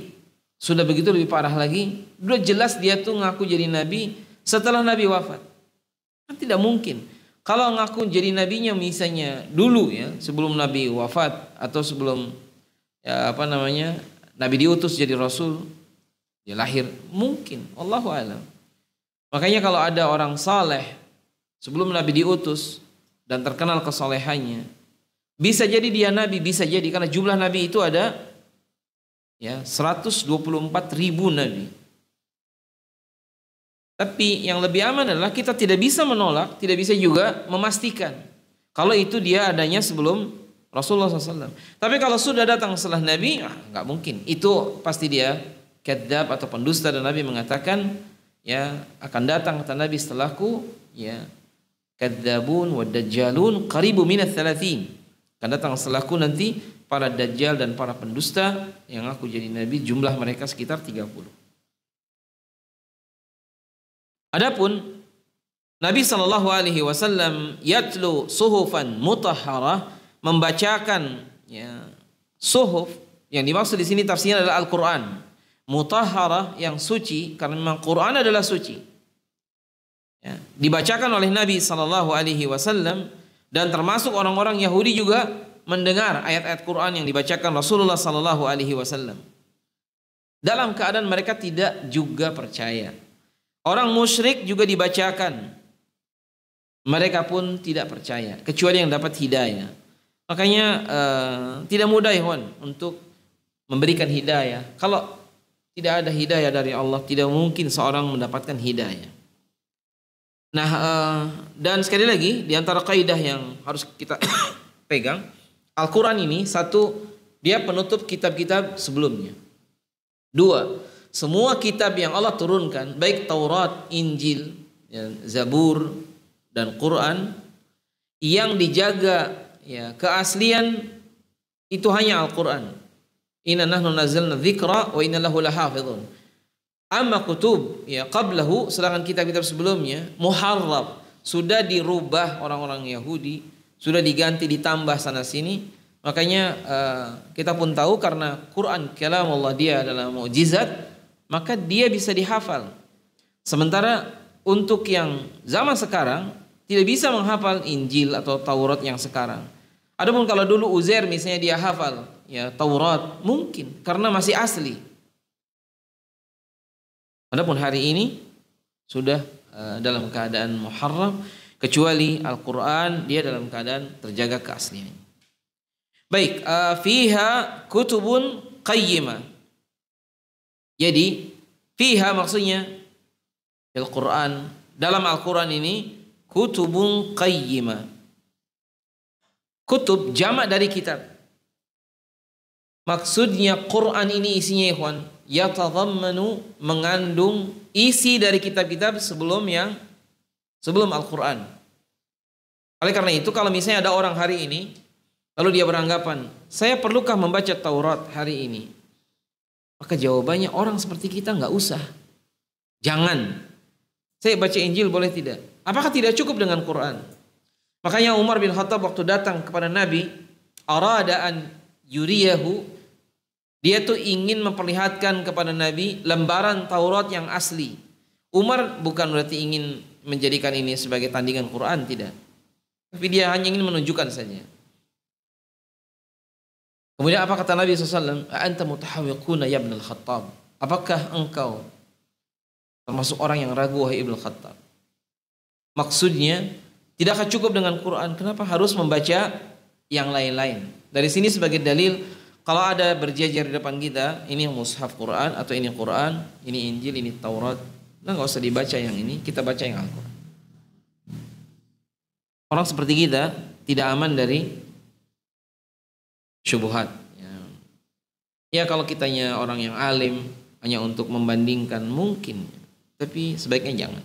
Sudah begitu lebih parah lagi, udah jelas dia tuh ngaku jadi Nabi setelah Nabi wafat. Kan tidak mungkin. Kalau ngaku jadi nabinya misalnya dulu ya, sebelum Nabi wafat atau sebelum ya apa namanya Nabi diutus jadi Rasul, dia lahir, mungkin. Wallahu a'lam. Makanya kalau ada orang saleh sebelum Nabi diutus dan terkenal kesolehannya, bisa jadi dia Nabi, bisa jadi karena jumlah Nabi itu ada ya 124.000 Nabi. Tapi yang lebih aman adalah kita tidak bisa menolak, tidak bisa juga memastikan kalau itu dia adanya sebelum Rasulullah SAW. Tapi kalau sudah datang setelah Nabi, nggak mungkin. Itu pasti dia kadzab atau pendusta, dan Nabi mengatakan ya akan datang kata Nabi setelahku ya kadzabun wa dajjalun qaribu minats 30. Akan datang setelahku nanti para dajjal dan para pendusta yang aku jadi Nabi, jumlah mereka sekitar 30. Adapun Nabi SAW yatlu suhufan mutahharah, membacakan ya suhuf, yang dimaksud di sini tafsirnya adalah Al-Qur'an. Mutahharah yang suci, karena memang Quran adalah suci. Ya, dibacakan oleh Nabi SAW, dan termasuk orang-orang Yahudi juga mendengar ayat-ayat Quran yang dibacakan Rasulullah SAW dalam keadaan mereka tidak juga percaya. Orang musyrik juga dibacakan, mereka pun tidak percaya kecuali yang dapat hidayah. Makanya tidak mudah ikhwan untuk memberikan hidayah. Kalau tidak ada hidayah dari Allah, tidak mungkin seorang mendapatkan hidayah. Nah, dan sekali lagi di antara kaidah yang harus kita pegang, Al-Quran ini satu, dia penutup kitab-kitab sebelumnya. Dua, semua kitab yang Allah turunkan, baik Taurat, Injil, ya, Zabur, dan Quran, yang dijaga ya keaslian itu hanya Al-Quran. Inna nahnu nazzalna dzikra wa inna lahu lahafizun. Amma kutub ya qablahu, sedangkan kitab-kitab sebelumnya muharraf, sudah dirubah orang-orang Yahudi, sudah diganti, ditambah sana sini. Makanya kita pun tahu karena Quran kalamullah, dia adalah mukjizat, maka dia bisa dihafal. Sementara untuk yang zaman sekarang tidak bisa menghafal Injil atau Taurat yang sekarang. Adapun kalau dulu Uzair misalnya dia hafal ya Taurat, mungkin karena masih asli. Adapun hari ini sudah dalam keadaan muharram, kecuali Al-Quran dia dalam keadaan terjaga keasliannya. Baik, fiha kutubun qayyimah. Jadi fiha maksudnya Al-Quran, dalam Al-Quran ini kutubun qayyimah. Kutub jamak dari kitab. Maksudnya Quran ini isinya ikhwan, yatadhammanu, mengandung isi dari kitab-kitab sebelum Al-Quran. Oleh karena itu kalau misalnya ada orang hari ini lalu dia beranggapan, saya perlukah membaca Taurat hari ini? Maka jawabannya, orang seperti kita nggak usah. Jangan. Saya baca Injil boleh tidak? Apakah tidak cukup dengan Quran? Makanya Umar bin Khattab waktu datang kepada Nabi, aradaan yuriyahu, dia tuh ingin memperlihatkan kepada Nabi lembaran Taurat yang asli. Umar bukan berarti ingin menjadikan ini sebagai tandingan Quran, tidak. Tapi dia hanya ingin menunjukkan saja. Kemudian apa kata Nabi SAW? Anta mutahawiquna ya Ibn al-Khattab. Apakah engkau termasuk orang yang ragu wahai Ibn al-Khattab? Maksudnya, tidakkah cukup dengan Quran? Kenapa harus membaca yang lain-lain? Dari sini sebagai dalil, kalau ada berjejer di depan kita, ini mushaf Quran atau ini Quran, ini Injil, ini Taurat, nah nggak usah dibaca yang ini, kita baca yang Al-Quran. Orang seperti kita tidak aman dari syubhat. Ya kalau kitanya orang yang alim hanya untuk membandingkan mungkin, tapi sebaiknya jangan.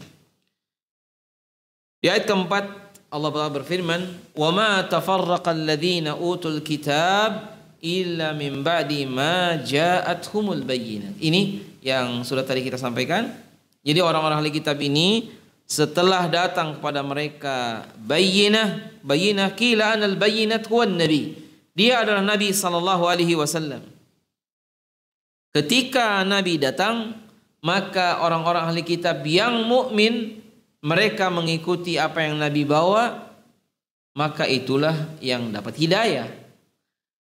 Di ayat keempat Allah berfirman, "Wa ma tafarraqal ladzina utul kitab illa min ba'di ma ja'athumul bayyinat." Ini yang sudah tadi kita sampaikan. Jadi orang-orang ahli kitab ini setelah datang kepada mereka bayyinah qila anal bayyinat huwan nabi. Dia adalah Nabi sallallahu alaihi wasallam. Ketika Nabi datang, maka orang-orang ahli kitab yang mukmin mereka mengikuti apa yang Nabi bawa, maka itulah yang dapat hidayah.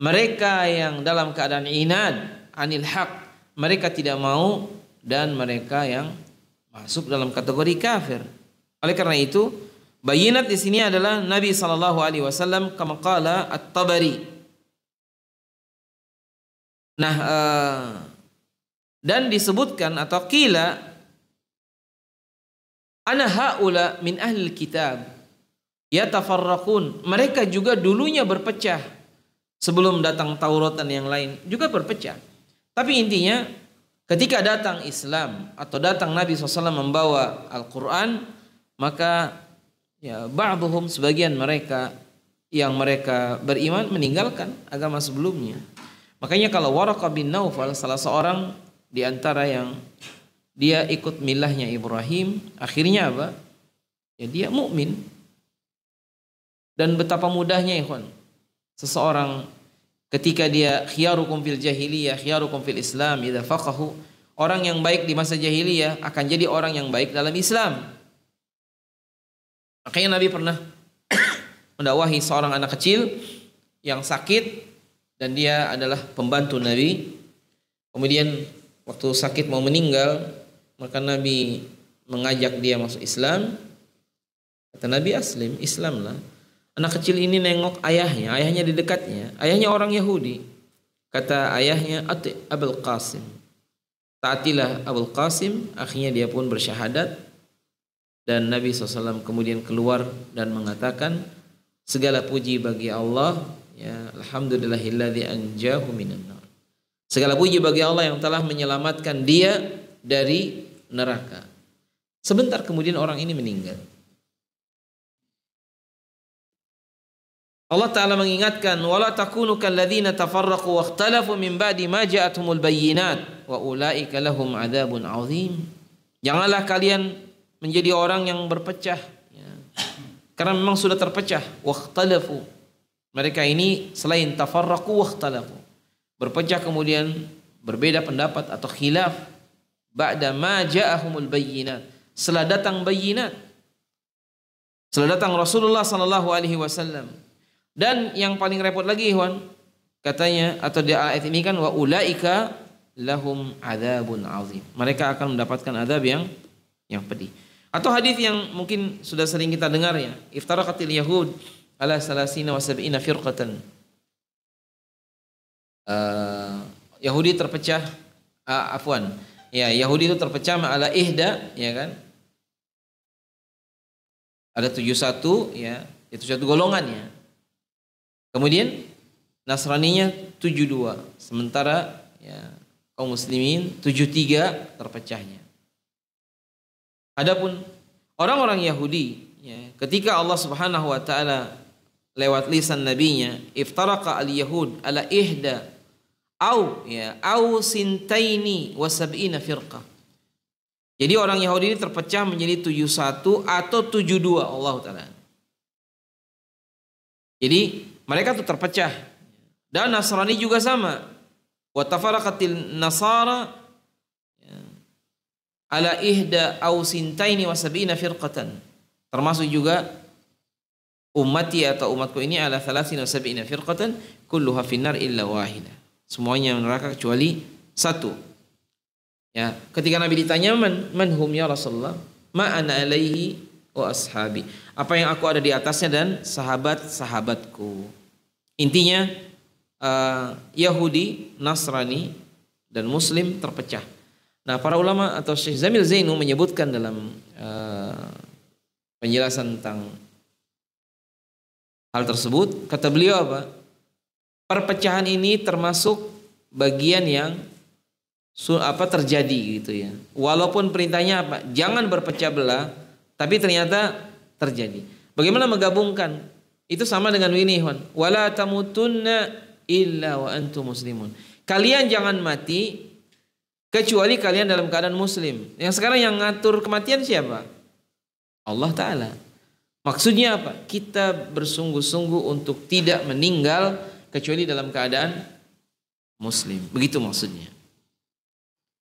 Mereka yang dalam keadaan inad anil haq, mereka tidak mau, dan mereka yang masuk dalam kategori kafir. Oleh karena itu, bayinat di sini adalah Nabi sallallahu alaihi wasallam, kama qala At-Tabari. Nah, dan disebutkan atau qila ana haula min ahli kitab yatafarraqun. Mereka juga dulunya berpecah sebelum datang Taurat dan yang lain juga berpecah. Tapi intinya ketika datang Islam atau datang Nabi SAW membawa Al-Quran, maka ya ba'duhum, sebagian mereka yang mereka beriman meninggalkan agama sebelumnya. Makanya kalau Waraqah bin Naufal, salah seorang di antara yang dia ikut milahnya Ibrahim, akhirnya apa? Ya dia mukmin. Dan betapa mudahnya ikhwan, seseorang ketika dia khiyarukum fil jahiliyah, khiyarukum fil Islam idza faqahu, orang yang baik di masa jahiliyah akan jadi orang yang baik dalam Islam. Makanya Nabi pernah mendakwahi seorang anak kecil yang sakit dan dia adalah pembantu Nabi. Kemudian waktu sakit mau meninggal, maka Nabi mengajak dia masuk Islam. Kata Nabi, aslim, Islamlah. Anak kecil ini nengok ayahnya di dekatnya. Ayahnya orang Yahudi. Kata ayahnya, ati Abul Qasim. Taatilah Abul Qasim. Akhirnya dia pun bersyahadat. Dan Nabi SAW kemudian keluar dan mengatakan, segala puji bagi Allah, ya alhamdulillahilladzi anjahu minan nar. Segala puji bagi Allah yang telah menyelamatkan dia dari neraka. Sebentar kemudian orang ini meninggal. Allah Ta'ala mengingatkan, wala takunu kalladzina tafarraqu wakhtalafu min ba'di ma ja'athumul bayyinat wa ulaika lahum adzabun 'adzim. Janganlah kalian menjadi orang yang berpecah, ya. Karena memang sudah terpecah. Wakhtalafu, mereka ini selain tafarraqu wakhtalafu, berpecah kemudian berbeda pendapat atau khilaf, ba'da ma ja'ahumul bayyinat, setelah datang bayyinat. Setelah datang Rasulullah sallallahu alaihi wasallam. Dan yang paling repot lagi, ikhwan, katanya atau di ayat ini kan wa ulaika lahum adzabun azim. Mereka akan mendapatkan azab yang pedih. Atau hadis yang mungkin sudah sering kita dengar ya, iftaraqatil yahud ala salasina wa sab'ina firqatan. Yahudi terpecah Yahudi itu terpecah ala ihda, ya kan? Ada 71 ya, itu satu golongan ya. Kemudian Nasraninya 72, sementara ya kaum muslimin 73 terpecahnya. Adapun orang-orang Yahudi ya, ketika Allah Subhanahu wa taala lewat lisan nabinya iftaraqa al-yahud ala ihda au sintaini wa sab'ina firqah. Jadi orang Yahudi ini terpecah menjadi 71 atau 72 Allah taala. Jadi mereka itu terpecah. Dan Nasrani juga sama. Wa tafaraqatil nasara ala ihda au sintaini wa sab'ina firqatan. Termasuk juga ummati atau umatku ini ala thalathina wa sab'ina firqatan kulluha finnar illa wahidah. Semuanya neraka kecuali satu. Ya, ketika Nabi ditanya man hum ya Rasulullah? Ma ana alaihi wa ashabi. Apa yang aku ada di atasnya dan sahabat-sahabatku. Intinya Yahudi, Nasrani dan Muslim terpecah. Nah, para ulama atau Syekh Zamil Zainu menyebutkan dalam penjelasan tentang hal tersebut, kata beliau apa? Perpecahan ini termasuk bagian yang terjadi gitu ya. Walaupun perintahnya apa? Jangan berpecah belah, tapi ternyata terjadi. Bagaimana menggabungkan? Itu sama dengan ini, wala tamutunna illa wa antum muslimun. Kalian jangan mati kecuali kalian dalam keadaan muslim. Yang sekarang yang ngatur kematian siapa? Allah Ta'ala. Maksudnya apa? Kita bersungguh-sungguh untuk tidak meninggal kecuali dalam keadaan muslim. Begitu maksudnya.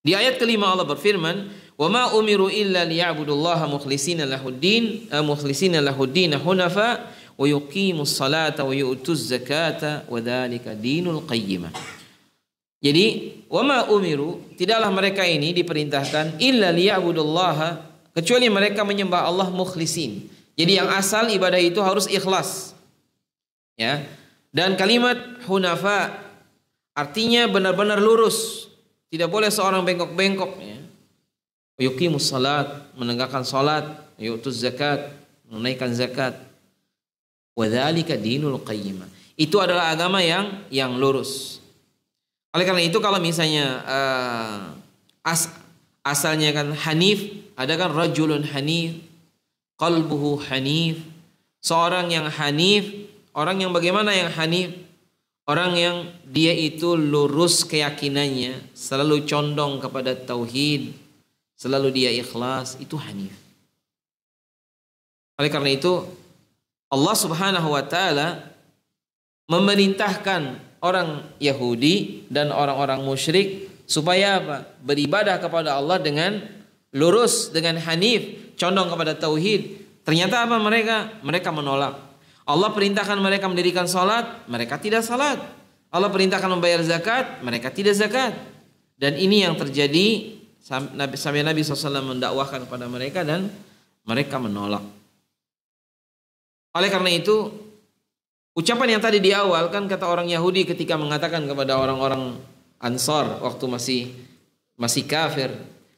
Di ayat kelima Allah berfirman, "Wa ma umiru illa liya'budullaha mukhlishina lahuddin hunafa wa yuqimus salata wa yu'tuz zakata wa dzalika dinul qayyimah." Jadi, wa ma umiru, tidaklah mereka ini diperintahkan illa liya'budullaha, kecuali mereka menyembah Allah mukhlisin. Jadi yang asal ibadah itu harus ikhlas. Ya. Dan kalimat hunafa artinya benar-benar lurus. Tidak boleh seorang bengkok-bengkok ya. Yuqimus salat, menegakkan salat, yu'tuz zakat, menunaikan zakat. Wa dzalika dinul qayyimah. Itu adalah agama yang lurus. Oleh karena itu kalau misalnya asalnya kan hanif, ada kan rajulun hanif, qalbuhu hanif. Seorang yang hanif, orang yang bagaimana yang hanif? Orang yang dia itu lurus keyakinannya, selalu condong kepada tauhid, selalu dia ikhlas, itu hanif. Oleh karena itu Allah Subhanahu wa taala memerintahkan orang Yahudi dan orang-orang musyrik supaya apa? Beribadah kepada Allah dengan lurus, dengan hanif, condong kepada tauhid. Ternyata apa mereka? Mereka menolak. Allah perintahkan mereka mendirikan salat, mereka tidak salat. Allah perintahkan membayar zakat, mereka tidak zakat. Dan ini yang terjadi sampai Nabi SAW mendakwahkan kepada mereka dan mereka menolak. Oleh karena itu, ucapan yang tadi di awal kan kata orang Yahudi ketika mengatakan kepada orang-orang Ansar waktu masih kafir,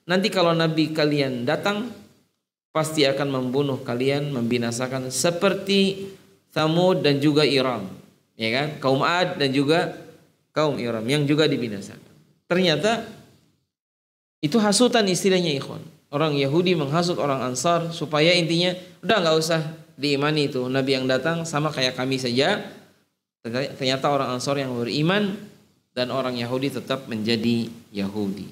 nanti kalau Nabi kalian datang pasti akan membunuh kalian, membinasakan seperti Thamud dan juga Iram, ya kan? Kaum Ad dan juga kaum Iram yang juga dibinasakan. Ternyata itu hasutan istilahnya, ikhwan. Orang Yahudi menghasut orang Ansar supaya intinya udah nggak usah diimani itu Nabi yang datang sama kayak kami saja. Ternyata orang Ansar yang beriman dan orang Yahudi tetap menjadi Yahudi.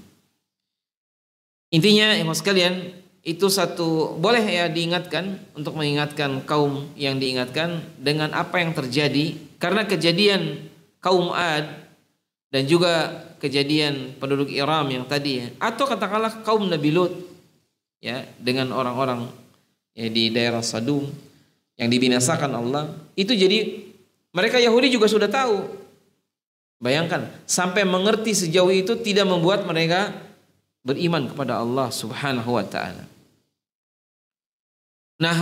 Intinya, ikhwan sekalian, itu satu boleh ya diingatkan untuk mengingatkan kaum yang diingatkan dengan apa yang terjadi karena kejadian kaum Ad dan juga kejadian penduduk Iram yang tadi ya, atau katakanlah kaum Nabi Lut ya dengan orang-orang ya di daerah Sadum. yang dibinasakan Allah, itu jadi mereka Yahudi juga sudah tahu. Bayangkan, sampai mengerti sejauh itu tidak membuat mereka beriman kepada Allah Subhanahu wa taala. Nah,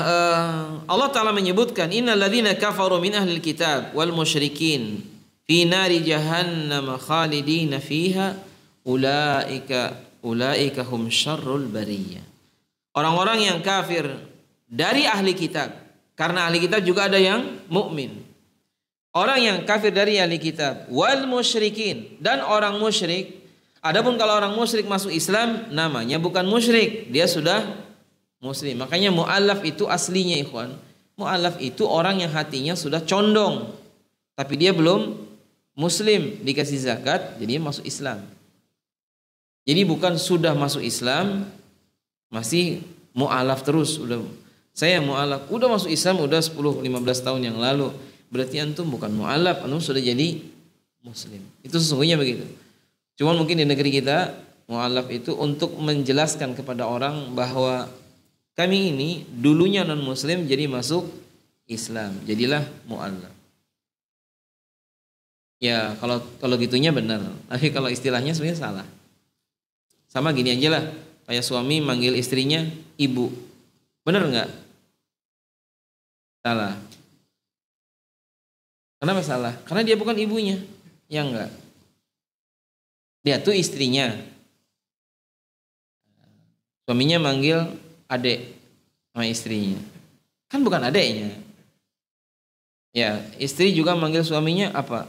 Allah taala menyebutkan innal ladzina kafaru min ahlil kitab wal musyrikin fi nari jahannam khalidina fiha ulaika hum syarrul bariyah. Orang-orang yang kafir dari ahli kitab, karena ahli kitab juga ada yang mukmin. Orang yang kafir dari ahli kitab wal musyrikin, dan orang musyrik. Adapun kalau orang musyrik masuk Islam, namanya bukan musyrik, dia sudah muslim. Makanya mu'allaf itu aslinya ikhwan, mu'allaf itu orang yang hatinya sudah condong, tapi dia belum muslim, dikasih zakat, jadi masuk Islam. Jadi bukan sudah masuk Islam masih mu'allaf terus. Udah saya mu'allaf, udah masuk Islam udah 10-15 tahun yang lalu, berarti antum bukan mu'allaf, antum sudah jadi muslim. Itu sesungguhnya begitu. Cuman mungkin di negeri kita mu'allaf itu untuk menjelaskan kepada orang bahwa kami ini dulunya non muslim jadi masuk Islam, jadilah mu'allaf. Ya kalau gitunya benar, tapi kalau istilahnya sebenarnya salah. Sama gini aja lah, kayak suami manggil istrinya ibu, benar nggak? Salah. Kenapa salah? Karena dia bukan ibunya, ya enggak. Dia tuh istrinya. Suaminya manggil adek sama istrinya. Kan bukan adeknya. Ya, istri juga manggil suaminya apa?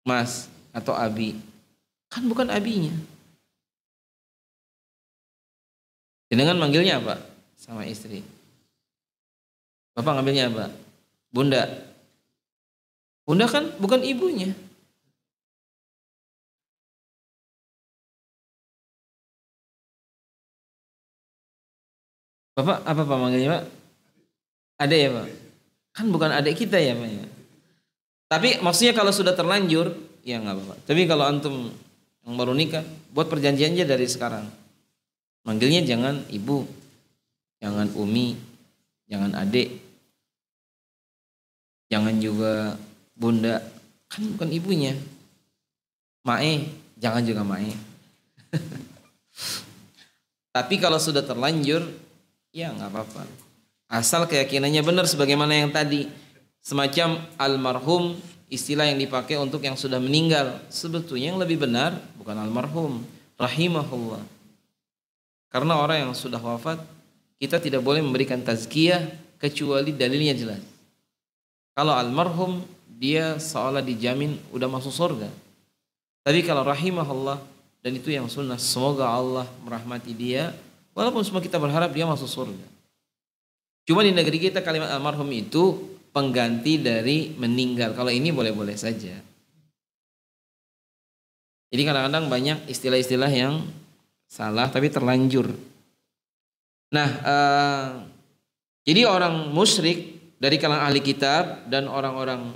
Mas atau abi. Kan bukan abinya. Dengan manggilnya apa? Sama istri. Bapak ngambilnya apa? Bunda. Bunda kan bukan ibunya. Bapak apa Pak manggilnya Pak? Adek ya Pak? Kan bukan adek kita ya Pak ya? Tapi maksudnya kalau sudah terlanjur ya nggak apa-apa. Tapi kalau antum yang baru nikah, buat perjanjiannya dari sekarang. Manggilnya jangan ibu, jangan umi, jangan adek, jangan juga bunda, kan bukan ibunya. Mae, jangan juga mae. Tapi kalau sudah terlanjur ya nggak apa-apa, asal keyakinannya benar sebagaimana yang tadi, semacam almarhum, istilah yang dipakai untuk yang sudah meninggal. Sebetulnya yang lebih benar bukan almarhum, rahimahullah, karena orang yang sudah wafat kita tidak boleh memberikan tazkiyah kecuali dalilnya jelas. Kalau almarhum dia seolah dijamin udah masuk surga, tapi kalau rahimahullah, dan itu yang sunnah, semoga Allah merahmati dia, walaupun semua kita berharap dia masuk surga. Cuma di negeri kita kalimat almarhum itu pengganti dari meninggal. Kalau ini boleh-boleh saja. Jadi kadang-kadang banyak istilah-istilah yang salah tapi terlanjur. Nah, jadi orang musyrik dari kalangan ahli kitab dan orang-orang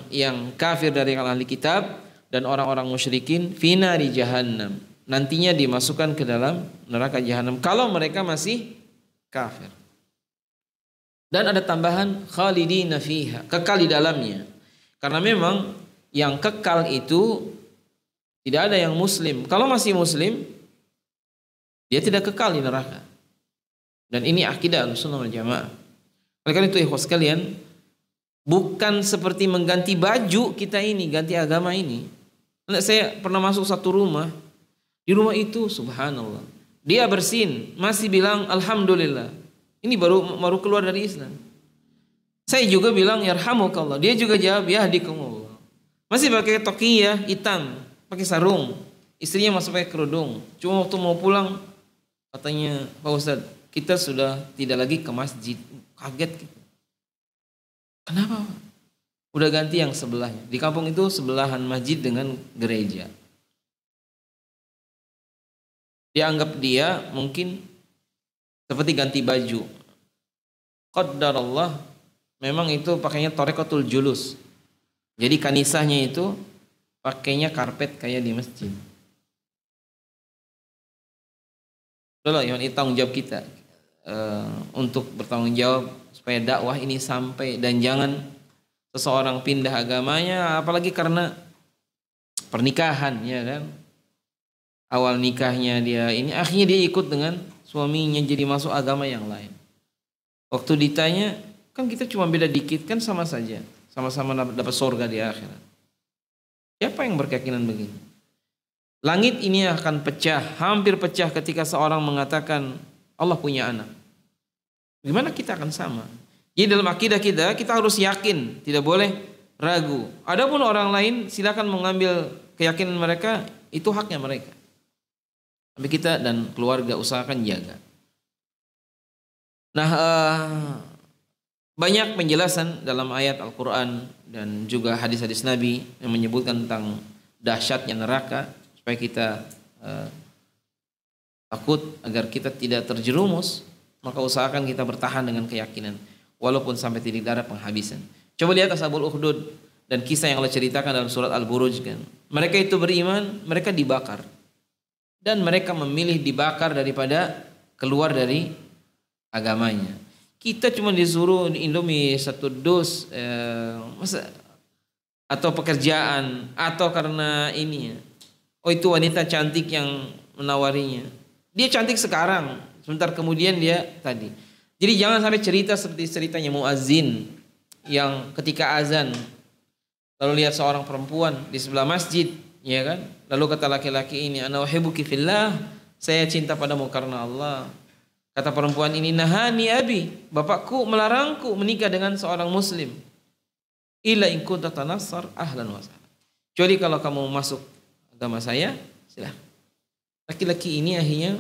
yang kafir dari kalangan ahli kitab dan orang-orang musyrikin finari jahannam, nantinya dimasukkan ke dalam neraka jahanam kalau mereka masih kafir. Dan ada tambahan khalidina fiha, kekal di dalamnya. Karena memang yang kekal itu tidak ada yang muslim. Kalau masih muslim, dia tidak kekal di neraka. Dan ini akidah Ahlussunnah wal Jamaah. Oleh karena itu ikhwas sekalian, bukan seperti mengganti baju kita ini, ganti agama ini. Saya pernah masuk satu rumah. Di rumah itu subhanallah, dia bersin masih bilang alhamdulillah. Ini baru keluar dari Islam. Saya juga bilang yarhamukallah, dia juga jawab yahdikumullah. Masih pakai taqiyah hitam, pakai sarung. Istrinya masih pakai kerudung. Cuma waktu mau pulang katanya, Pak Ustadz, kita sudah tidak lagi ke masjid. Kaget gitu. Kenapa? Udah ganti yang sebelahnya. Di kampung itu sebelahan masjid dengan gereja. Dianggap dia mungkin seperti ganti baju. Qaddarallah, memang itu pakainya thariqatul julus. Jadi kanisahnya itu pakainya karpet kayak di masjid. Itulah yang tanggung jawab kita. untuk bertanggung jawab supaya dakwah ini sampai, dan jangan seseorang pindah agamanya apalagi karena pernikahan, ya kan. Awal nikahnya dia ini, akhirnya dia ikut dengan suaminya jadi masuk agama yang lain. Waktu ditanya, kan kita cuma beda dikit, kan sama saja, sama-sama dapat surga di akhirat. Siapa yang berkeyakinan begini? Langit ini akan pecah, hampir pecah ketika seorang mengatakan Allah punya anak. Gimana kita akan sama? Jadi dalam akidah kita harus yakin, tidak boleh ragu. Adapun orang lain silakan mengambil keyakinan mereka, itu haknya mereka. Tapi kita dan keluarga usahakan jaga. Nah, banyak penjelasan dalam ayat Al-Quran dan juga hadis-hadis Nabi yang menyebutkan tentang dahsyatnya neraka, supaya kita takut agar kita tidak terjerumus. Maka usahakan kita bertahan dengan keyakinan walaupun sampai titik darah penghabisan. Coba lihat Ashabul Ukhdud dan kisah yang Allah ceritakan dalam surat Al-Buruj kan. Mereka itu beriman, mereka dibakar. Dan mereka memilih dibakar daripada keluar dari agamanya. Kita cuma disuruh Indomie satu dus, atau pekerjaan, atau karena ini. Oh, itu wanita cantik yang menawarinya. Dia cantik sekarang, sebentar kemudian dia tadi. Jadi jangan sampai cerita seperti ceritanya muazzin yang ketika azan lalu lihat seorang perempuan di sebelah masjid, ya kan? Lalu kata laki-laki ini, ana uhibbuki fillah, saya cinta padamu karena Allah. Kata perempuan ini, nahani abi, bapakku melarangku menikah dengan seorang muslim. Illa in kunta tanassar ahlan wa sahlan. Kecuali kalau kamu masuk agama saya, silakan. Laki-laki ini akhirnya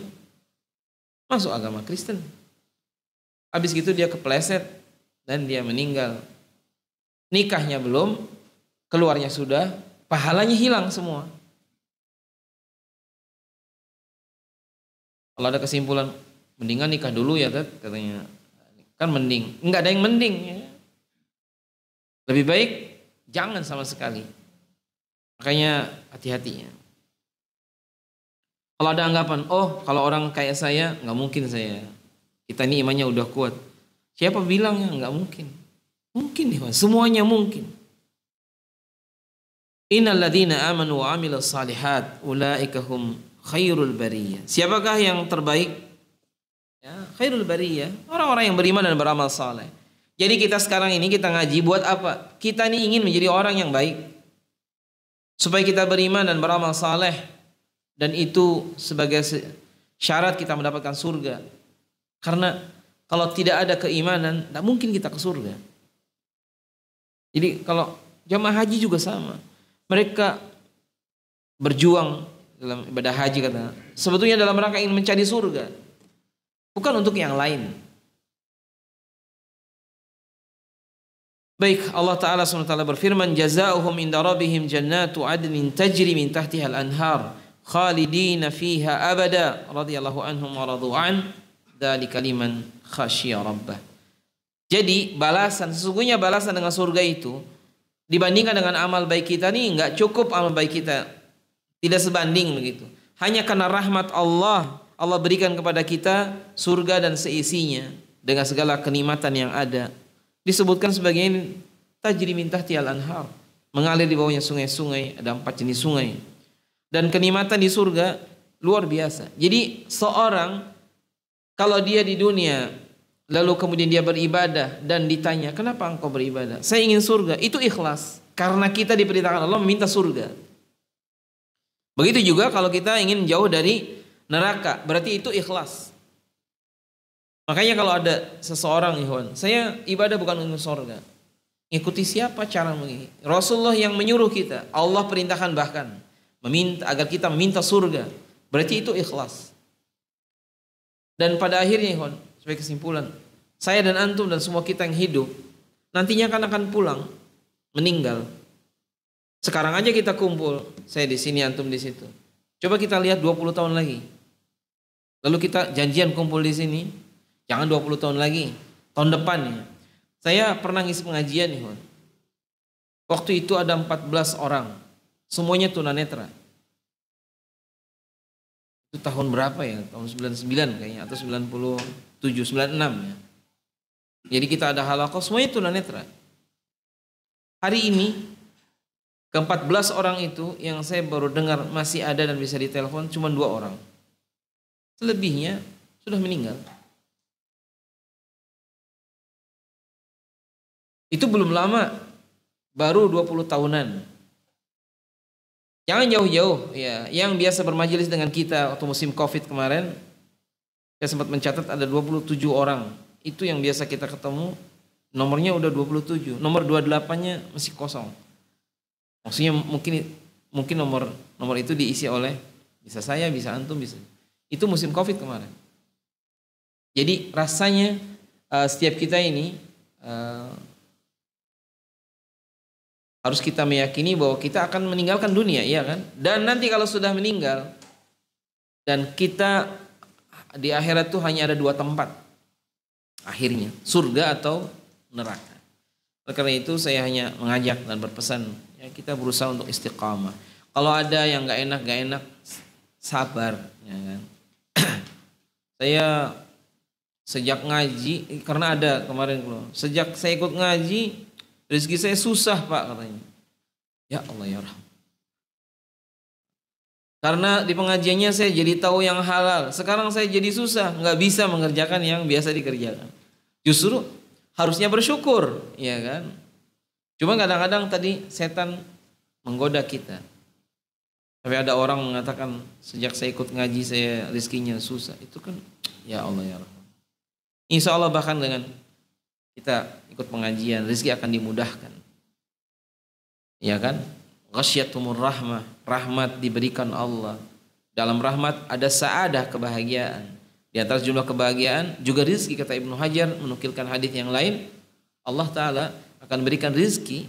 masuk agama Kristen. Habis gitu dia kepleset dan dia meninggal. Nikahnya belum, keluarnya sudah, pahalanya hilang semua. Kalau ada kesimpulan, mendingan nikah dulu ya katanya. Kan mending. Enggak ada yang mending ya. Lebih baik jangan sama sekali. Makanya hati-hati ya. Kalau ada anggapan, oh kalau orang kayak saya nggak mungkin saya. Kita ini imannya udah kuat. Siapa bilangnya nggak mungkin? Mungkin nih, semuanya mungkin. Innal ladzina amanu wa amilus salihat ulaika hum khairul bariyah. Siapakah yang terbaik? Ya, khairul bariyah, orang-orang yang beriman dan beramal saleh. Jadi kita sekarang ini kita ngaji buat apa? Kita ini ingin menjadi orang yang baik. Supaya kita beriman dan beramal saleh, dan itu sebagai syarat kita mendapatkan surga. Karena kalau tidak ada keimanan, tidak mungkin kita ke surga. Jadi kalau jamaah haji juga sama. Mereka berjuang dalam ibadah haji kata. Sebetulnya dalam rangka ingin mencari surga. Bukan untuk yang lain. Baik, Allah Ta'ala SWT berfirman, Jazauhum inda rabbihim jannatu adnin tajri min tahtiha al-anhar khalidina fiha abada radhiyallahu anhum wa radu an dzalika liman khasyiya rabbah. Jadi balasan, sesungguhnya balasan dengan surga itu dibandingkan dengan amal baik kita nih enggak cukup, amal baik kita tidak sebanding begitu. Hanya karena rahmat Allah, Allah berikan kepada kita surga dan seisinya dengan segala kenikmatan yang ada. Disebutkan sebagai tajri min tahtihal anhar, mengalir di bawahnya sungai-sungai, ada 4 jenis sungai. Dan kenikmatan di surga luar biasa. Jadi seorang kalau dia di dunia lalu kemudian dia beribadah dan ditanya, kenapa engkau beribadah? Saya ingin surga. Itu ikhlas. Karena kita diperintahkan Allah meminta surga. Begitu juga kalau kita ingin jauh dari neraka, berarti itu ikhlas. Makanya kalau ada seseorang, ikhwan, saya ibadah bukan untuk surga. Ikuti siapa cara begini? Rasulullah yang menyuruh kita. Allah perintahkan bahkan meminta agar kita meminta surga. Berarti itu ikhlas. Dan pada akhirnya, ikhwan, sebagai kesimpulan, saya dan antum dan semua kita yang hidup nantinya akan pulang, meninggal. Sekarang aja kita kumpul, saya di sini, antum di situ. Coba kita lihat 20 tahun lagi. Lalu kita janjian kumpul di sini, jangan 20 tahun lagi, tahun depan ya. Saya pernah ngisi pengajian nih, waktu itu ada 14 orang, semuanya tunanetra. Itu tahun berapa ya? Tahun 99 kayaknya atau 97, 96 ya. Jadi kita ada halaqah semuanya tunanetra. Hari ini ke-14 orang itu yang saya baru dengar masih ada dan bisa ditelepon cuma 2 orang. Selebihnya sudah meninggal. Itu belum lama, baru 20 tahunan. Jangan jauh-jauh ya, yang biasa bermajelis dengan kita waktu musim Covid kemarin, saya sempat mencatat ada 27 orang. Itu yang biasa kita ketemu, nomornya udah 27, nomor 28-nya masih kosong. Maksudnya mungkin nomor itu diisi oleh bisa saya, bisa antum, bisa. Itu musim Covid kemarin. Jadi rasanya setiap kita ini harus kita meyakini bahwa kita akan meninggalkan dunia, iya kan? Dan nanti kalau sudah meninggal dan kita di akhirat tuh hanya ada 2 tempat akhirnya, surga atau neraka. Oleh karena itu saya hanya mengajak dan berpesan ya, kita berusaha untuk istiqamah. Kalau ada yang gak enak sabar ya kan? Saya sejak ngaji, karena ada kemarin sejak saya ikut ngaji rezeki saya susah Pak katanya. Ya Allah ya Rahman. Karena di pengajiannya saya jadi tahu yang halal. Sekarang saya jadi susah, nggak bisa mengerjakan yang biasa dikerjakan. Justru harusnya bersyukur, ya kan? Cuma kadang-kadang tadi setan menggoda kita. Tapi ada orang mengatakan sejak saya ikut ngaji saya rezekinya susah. Itu kan ya Allah ya Rahman. Insya Allah bahkan dengan kita ikut pengajian, rezeki akan dimudahkan. Ya kan? Ghasyatumur rahmah, rahmat diberikan Allah. Dalam rahmat ada sa'adah, kebahagiaan. Di antara jumlah kebahagiaan juga rezeki, kata Ibnu Hajar menukilkan hadis yang lain, Allah Ta'ala akan berikan rezeki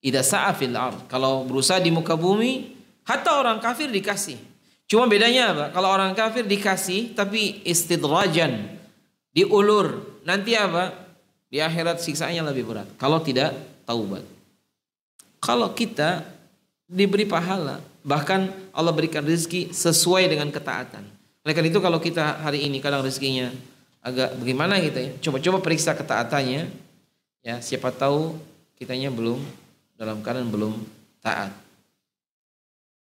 idza sa'a fil ard. Kalau berusaha di muka bumi, hatta orang kafir dikasih. Cuma bedanya apa? Kalau orang kafir dikasih tapi istidrajan, diulur. Nanti apa? Di akhirat siksaannya lebih berat kalau tidak taubat. Kalau kita diberi pahala, bahkan Allah berikan rezeki sesuai dengan ketaatan. Oleh karena itu kalau kita hari ini kadang rezekinya agak bagaimana gitu ya, coba-coba periksa ketaatannya. Ya, siapa tahu kitanya belum dalam keadaan belum taat.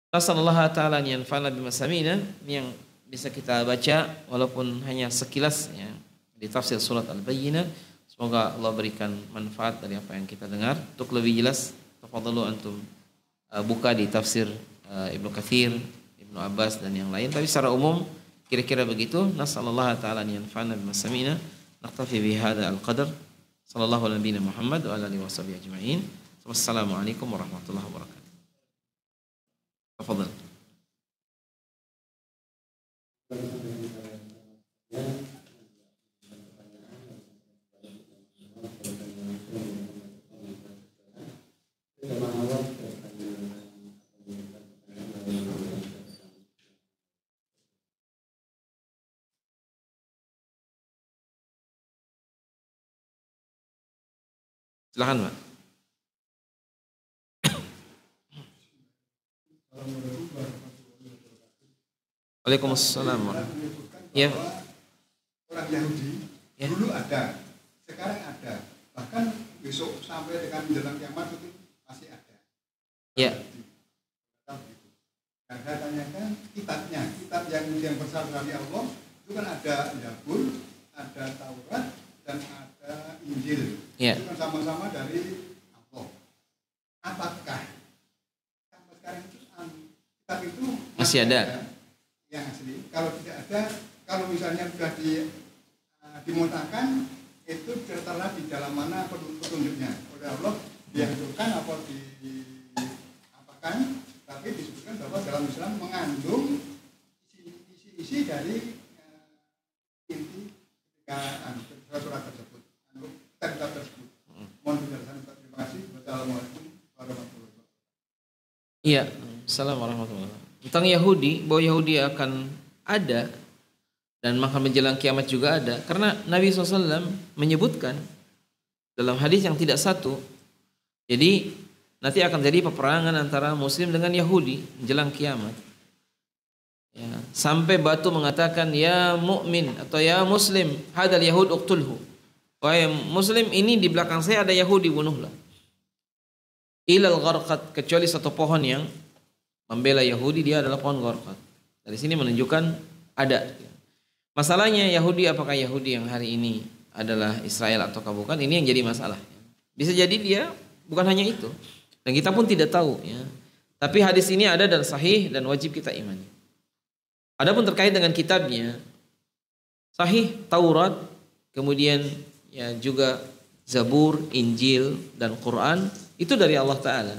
Nasallallahu ta'ala an yanfa'ana bima sami'na, yang bisa kita baca walaupun hanya sekilas ya di tafsir surat Al-Bayyinah. Semoga Allah berikan manfaat dari apa yang kita dengar. Untuk lebih jelas, tafadhalu antum buka di tafsir Ibnu Katsir, Ibnu Abbas dan yang lain. Tapi secara umum kira-kira begitu. Nasallallahu ta'ala an yanfa'ana bima sami'na. Naktafi bihadza al-qadar. Sallallahu ala nabiyina Muhammad wa ala alihi washabihi ajma'in. Wassalamualaikum warahmatullahi wabarakatuh. Tafadhal. Silakan, Pak. Waalaikumsalam. Ya. Orang Yahudi ya. Dulu ada, sekarang ada, bahkan besok sampai dengan menjelang kiamat itu masih ada. Ya. Dan saya tanyakan kitabnya, kitab yang berasal dari Allah itu kan ada Zabur, ada Taurat, dan ada Injil. Ya. Itu kan sama-sama dari Allah. Apakah sampai sekarang itu kitab itu masih ada? Yang asli. Kalau tidak ada, kalau misalnya sudah dimutakan, itu tertera di dalam mana petunjuknya oleh Allah, dihancurkan atau diapakan, tapi disebutkan bahwa dalam Islam mengandung isi-isi dari inti surat tersebut, kitab tersebut. Mohon penjelasan. Terima kasih. Wassalamualaikum warahmatullahi wabarakatuh. Iya, assalamualaikum warahmatullahi wabarakatuh. Tentang Yahudi, bahwa Yahudi akan ada dan maka menjelang kiamat juga ada, karena Nabi SAW menyebutkan dalam hadis yang tidak satu. Jadi nanti akan jadi peperangan antara Muslim dengan Yahudi menjelang kiamat. Ya, sampai batu mengatakan ya mukmin atau ya muslim, hadal yahud uqtulhu. Wahai muslim, ini di belakang saya ada Yahudi, bunuhlah. Ilal gharqat, kecuali satu pohon yang membela Yahudi, dia adalah pohon gharqat. Dari sini menunjukkan ada. Masalahnya Yahudi, apakah Yahudi yang hari ini adalah Israel atau bukan? Ini yang jadi masalah. Bisa jadi dia bukan hanya itu, dan kita pun tidak tahu ya. Tapi hadis ini ada dan sahih dan wajib kita imani. Adapun terkait dengan kitabnya, sahih Taurat, kemudian ya juga Zabur, Injil dan Quran itu dari Allah Ta'ala.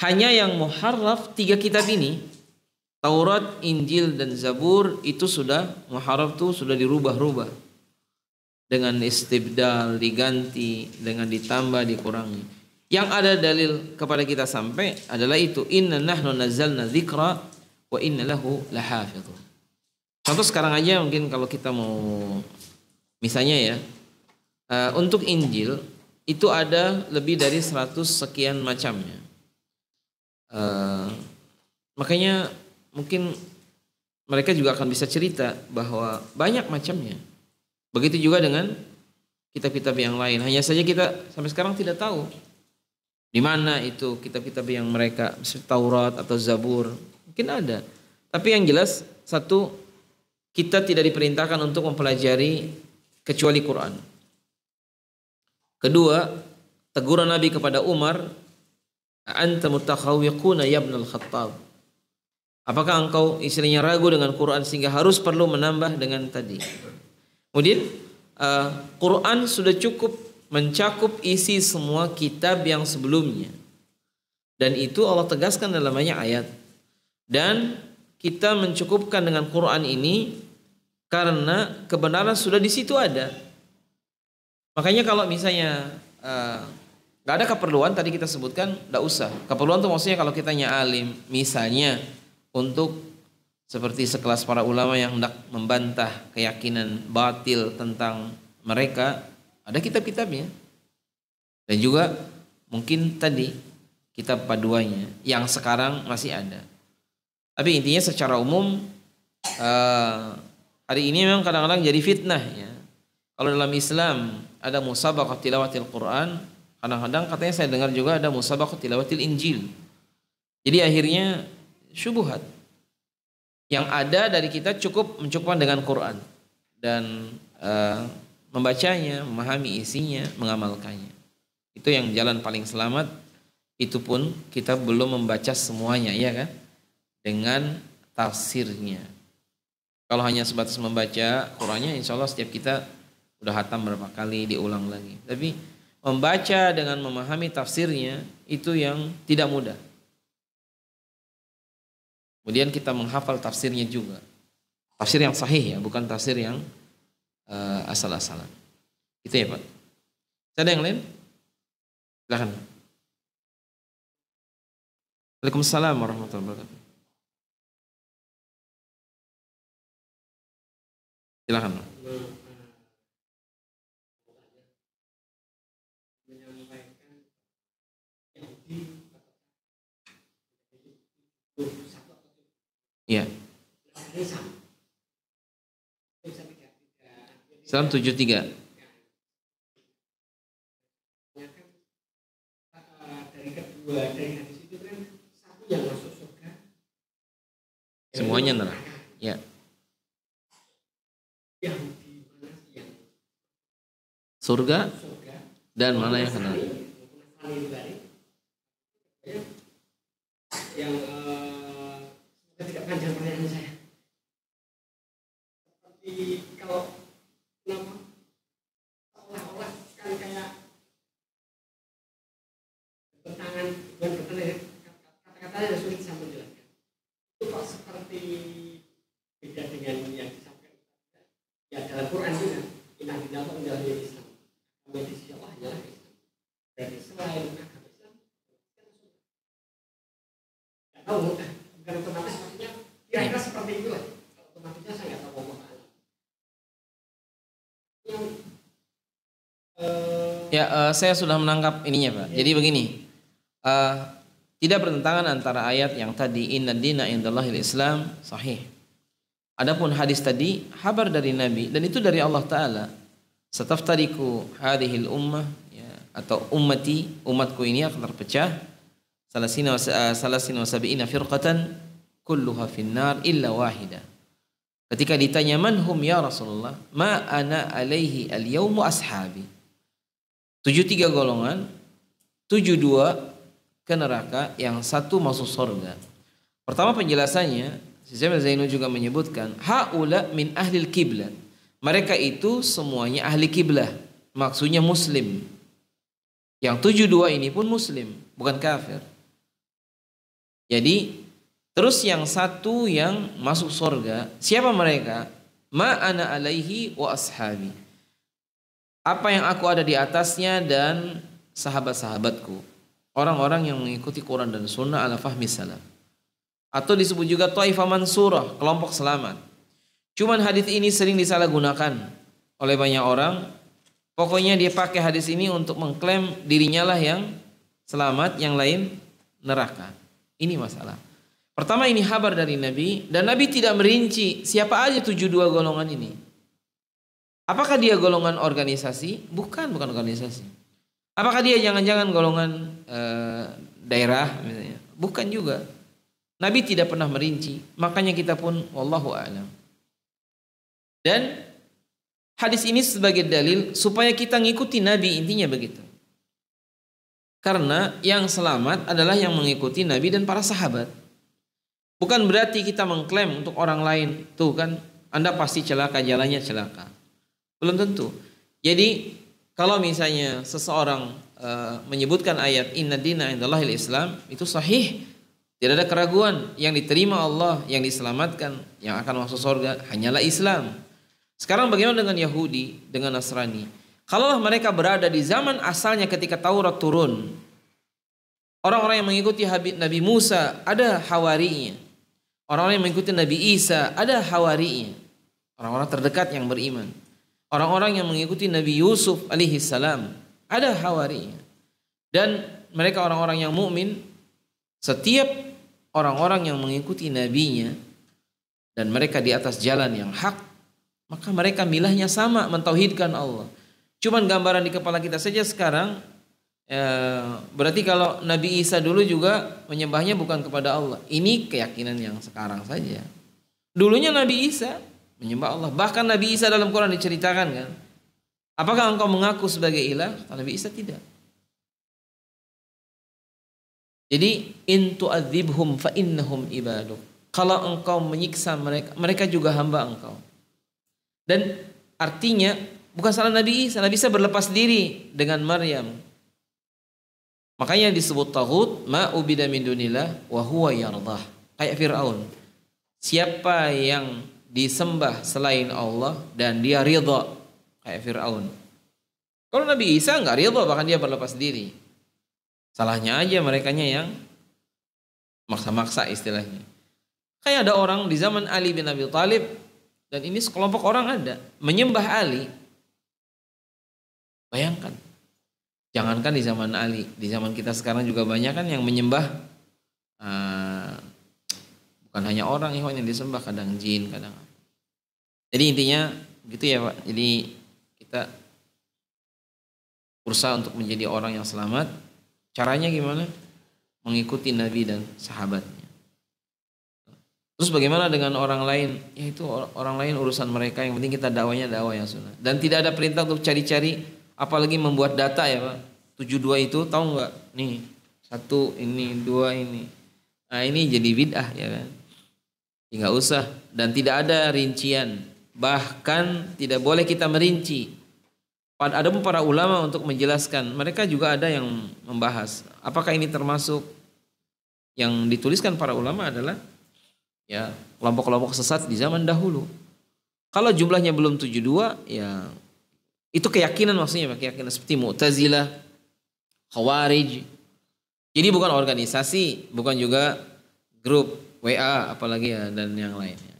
Hanya yang muharraf 3 kitab ini, Taurat, Injil dan Zabur, itu sudah muharraf, tuh sudah dirubah-rubah dengan istibdal, diganti, dengan ditambah, dikurangi. Yang ada dalil kepada kita sampai adalah itu, inna nahnu nazzalna dzikra wa inna lahu lahafidhun. Contoh sekarang aja, mungkin kalau kita mau misalnya ya, untuk Injil itu ada lebih dari 100 sekian macamnya. Makanya mungkin mereka juga akan bisa cerita bahwa banyak macamnya. Begitu juga dengan kitab-kitab yang lain. Hanya saja kita sampai sekarang tidak tahu di mana itu kitab-kitab yang mereka, Taurat atau Zabur. Mungkin ada. Tapi yang jelas, satu, kita tidak diperintahkan untuk mempelajari kecuali Quran. Kedua, teguran Nabi kepada Umar, anta mutakhawiquna ya ibnul Khattab. Apakah engkau istilahnya ragu dengan Quran sehingga harus perlu menambah dengan tadi? Kemudian Quran sudah cukup mencakup isi semua kitab yang sebelumnya. Dan itu Allah tegaskan dalam banyak ayat. Dan kita mencukupkan dengan Quran ini karena kebenaran sudah di situ ada. Makanya kalau misalnya nggak ada keperluan, tadi kita sebutkan nggak usah. Keperluan tuh maksudnya kalau kitanya alim, misalnya untuk seperti sekelas para ulama yang hendak membantah keyakinan batil tentang mereka, ada kitab-kitabnya. Dan juga mungkin tadi kitab paduannya yang sekarang masih ada. Tapi intinya secara umum hari ini memang kadang-kadang jadi fitnah ya. Kalau dalam Islam ada musabaqah tilawatil Quran, kadang-kadang katanya saya dengar juga ada musabaqah tilawatil Injil. Jadi akhirnya syubhat. Yang ada dari kita cukup mencukupkan dengan Quran dan membacanya, memahami isinya, mengamalkannya. Itu yang jalan paling selamat. Itu pun kita belum membaca semuanya, ya kan? Dengan tafsirnya. Kalau hanya sebatas membaca Qurannya, insya Allah setiap kita udah hatam berapa kali, diulang lagi. Tapi membaca dengan memahami tafsirnya itu yang tidak mudah. Kemudian kita menghafal tafsirnya juga. Tafsir yang sahih ya, bukan tafsir yang asal-asalan. Itu ya Pak. Ada yang lain? Silakan. Waalaikumsalam warahmatullahi wabarakatuh. Silakan. Iya. Salam 73. Dari kedua dari hadis itu kan satu yang masuk surga. Semuanya neraka. Ya. Yang di mana yang Surga dan mana yang kena? Yang tidak panjang pertanyaan saya. Seperti kalau kenapa seolah-olah kan kayak bertentangan bukan bertentangan, kata-katanya sulit saya menjelaskan. Itu kok seperti beda dengan yang disampaikan ya dalam Quran juga. Inna dina menjalani Islam. Kami di sisi Allah hanyalah Islam. Dari selain agama Islam, nggak tahu, bukan otomatis maksudnya kira-kira seperti itulah. Otomatisnya saya nggak tahu Allah Ta'ala. Saya sudah menangkap ininya Pak. Jadi begini, tidak bertentangan antara ayat yang tadi Inna dina indallahil Islam, sahih. Adapun hadis tadi kabar dari Nabi dan itu dari Allah Ta'ala. Sataftariku hadhil ummah ya, atau ummati, umatku ini akan terpecah salasina wa sab'ina firqatan kulluha finnar illa wahida. Ketika ditanya manhum ya Rasulullah, ma ana alaihi al-yawmu ashabi. 73 golongan, 72 ke neraka, yang satu masuk surga. Pertama penjelasannya, Syekh Zainul juga menyebutkan haula min ahlil kiblat. Mereka itu semuanya ahli kiblah. Maksudnya muslim. Yang 72 ini pun muslim, bukan kafir. Jadi terus yang satu yang masuk surga, siapa mereka? Ma ana alaihi wa ashabi. Apa yang aku ada di atasnya dan sahabat-sahabatku. Orang-orang yang mengikuti Quran dan Sunnah ala fahmi salaf. Atau disebut juga Taifah Mansurah, kelompok selamat. Cuman hadis ini sering disalahgunakan oleh banyak orang. Pokoknya dia pakai hadis ini untuk mengklaim dirinya lah yang selamat, yang lain neraka. Ini masalah. Pertama, ini kabar dari Nabi dan Nabi tidak merinci siapa aja 72 golongan ini. Apakah dia golongan organisasi? Bukan organisasi. Apakah dia jangan-jangan golongan daerah misalnya? Bukan juga. Nabi tidak pernah merinci, makanya kita pun wallahu a'lam. Dan hadis ini sebagai dalil supaya kita ngikuti Nabi, intinya begitu. Karena yang selamat adalah yang mengikuti Nabi dan para sahabat. Bukan berarti kita mengklaim untuk orang lain, tuh kan Anda pasti celaka, jalannya celaka. Belum tentu. Jadi kalau misalnya seseorang menyebutkan ayat inna dina indallahil Islam, itu sahih. Tidak ada keraguan, yang diterima Allah, yang diselamatkan, yang akan masuk surga hanyalah Islam. Sekarang bagaimana dengan Yahudi, dengan Nasrani? Kalaulah mereka berada di zaman asalnya ketika Taurat turun, orang-orang yang mengikuti Nabi Musa ada hawarinya, orang-orang yang mengikuti Nabi Isa ada hawarinya, orang-orang terdekat yang beriman, orang-orang yang mengikuti Nabi Yusuf alaihi salam ada hawarinya, dan mereka orang-orang yang mukmin. Setiap orang-orang yang mengikuti nabinya dan mereka di atas jalan yang hak, maka mereka milahnya sama, mentauhidkan Allah. Cuman gambaran di kepala kita saja sekarang, berarti kalau Nabi Isa dulu juga menyembahnya bukan kepada Allah. Ini keyakinan yang sekarang saja. Dulunya Nabi Isa menyembah Allah. Bahkan Nabi Isa dalam Quran diceritakan kan, apakah engkau mengaku sebagai ilah? Nabi Isa tidak. Jadi in tu'adzibhum fa innahum ibaduk. Kalau engkau menyiksa mereka, mereka juga hamba engkau. Dan artinya bukan salah Nabi Isa. Nabi Isa berlepas diri dengan Maryam. Makanya disebut taghut ma ubida min dunillah wa huwa yardah. Kayak Firaun. Siapa yang disembah selain Allah dan dia ridha, kayak Firaun. Kalau Nabi Isa enggak ridha, bahkan dia berlepas diri. Salahnya aja merekanya yang maksa-maksa istilahnya. Kayak ada orang di zaman Ali bin Abi Thalib, dan ini sekelompok orang ada menyembah Ali. Bayangkan, jangankan di zaman Ali, di zaman kita sekarang juga banyak kan yang menyembah, bukan hanya orang yang disembah, kadang jin, kadang. Jadi intinya gitu ya Pak. Jadi kita berusaha untuk menjadi orang yang selamat. Caranya gimana? Mengikuti Nabi dan sahabatnya. Terus bagaimana dengan orang lain? Ya itu orang lain urusan mereka. Yang penting kita dakwanya dakwah yang sunnah. Dan tidak ada perintah untuk cari-cari, apalagi membuat data ya Pak. 72 itu tahu nggak? Nih 1 ini 2 ini. Nah ini jadi bid'ah ya kan? Ya, nggak usah. Dan tidak ada rincian. Bahkan tidak boleh kita merinci. Ada pun para ulama untuk menjelaskan, mereka juga ada yang membahas apakah ini termasuk yang dituliskan para ulama adalah ya kelompok-kelompok sesat di zaman dahulu. Kalau jumlahnya belum 72 ya itu keyakinan, maksudnya keyakinan seperti Mu'tazilah, Khawarij. Jadi bukan organisasi, bukan juga grup WA apalagi ya dan yang lainnya.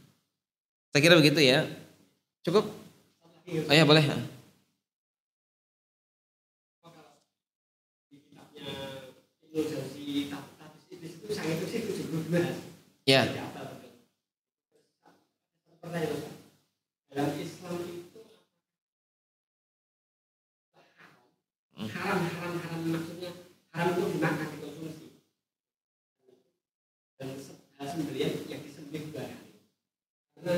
Saya kira begitu ya. Cukup? Oh ya boleh. Itu 72. Ya. sembelihan yang disembelih 2 kali. Karena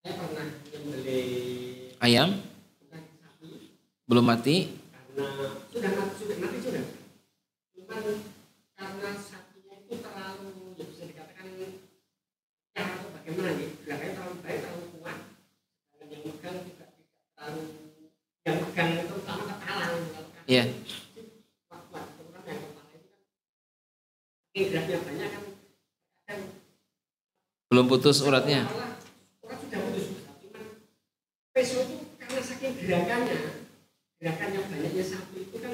saya pernah menyembelih Ayam bukan sapi belum mati. karena sudah mati sudah. Cuman karena sapinya itu terlalu ya bisa dikatakan ya atau bagaimana nih, belakangnya terlalu baik, terlalu kuat, dan yang megang juga tidak terlalu, yang megang terutama kepala, Iya. kuat, terutama yang kepala itu kan geraknya banyak kan Belum putus uratnya. urat sudah putus, cuman peso itu karena saking gerakannya banyaknya sapi itu kan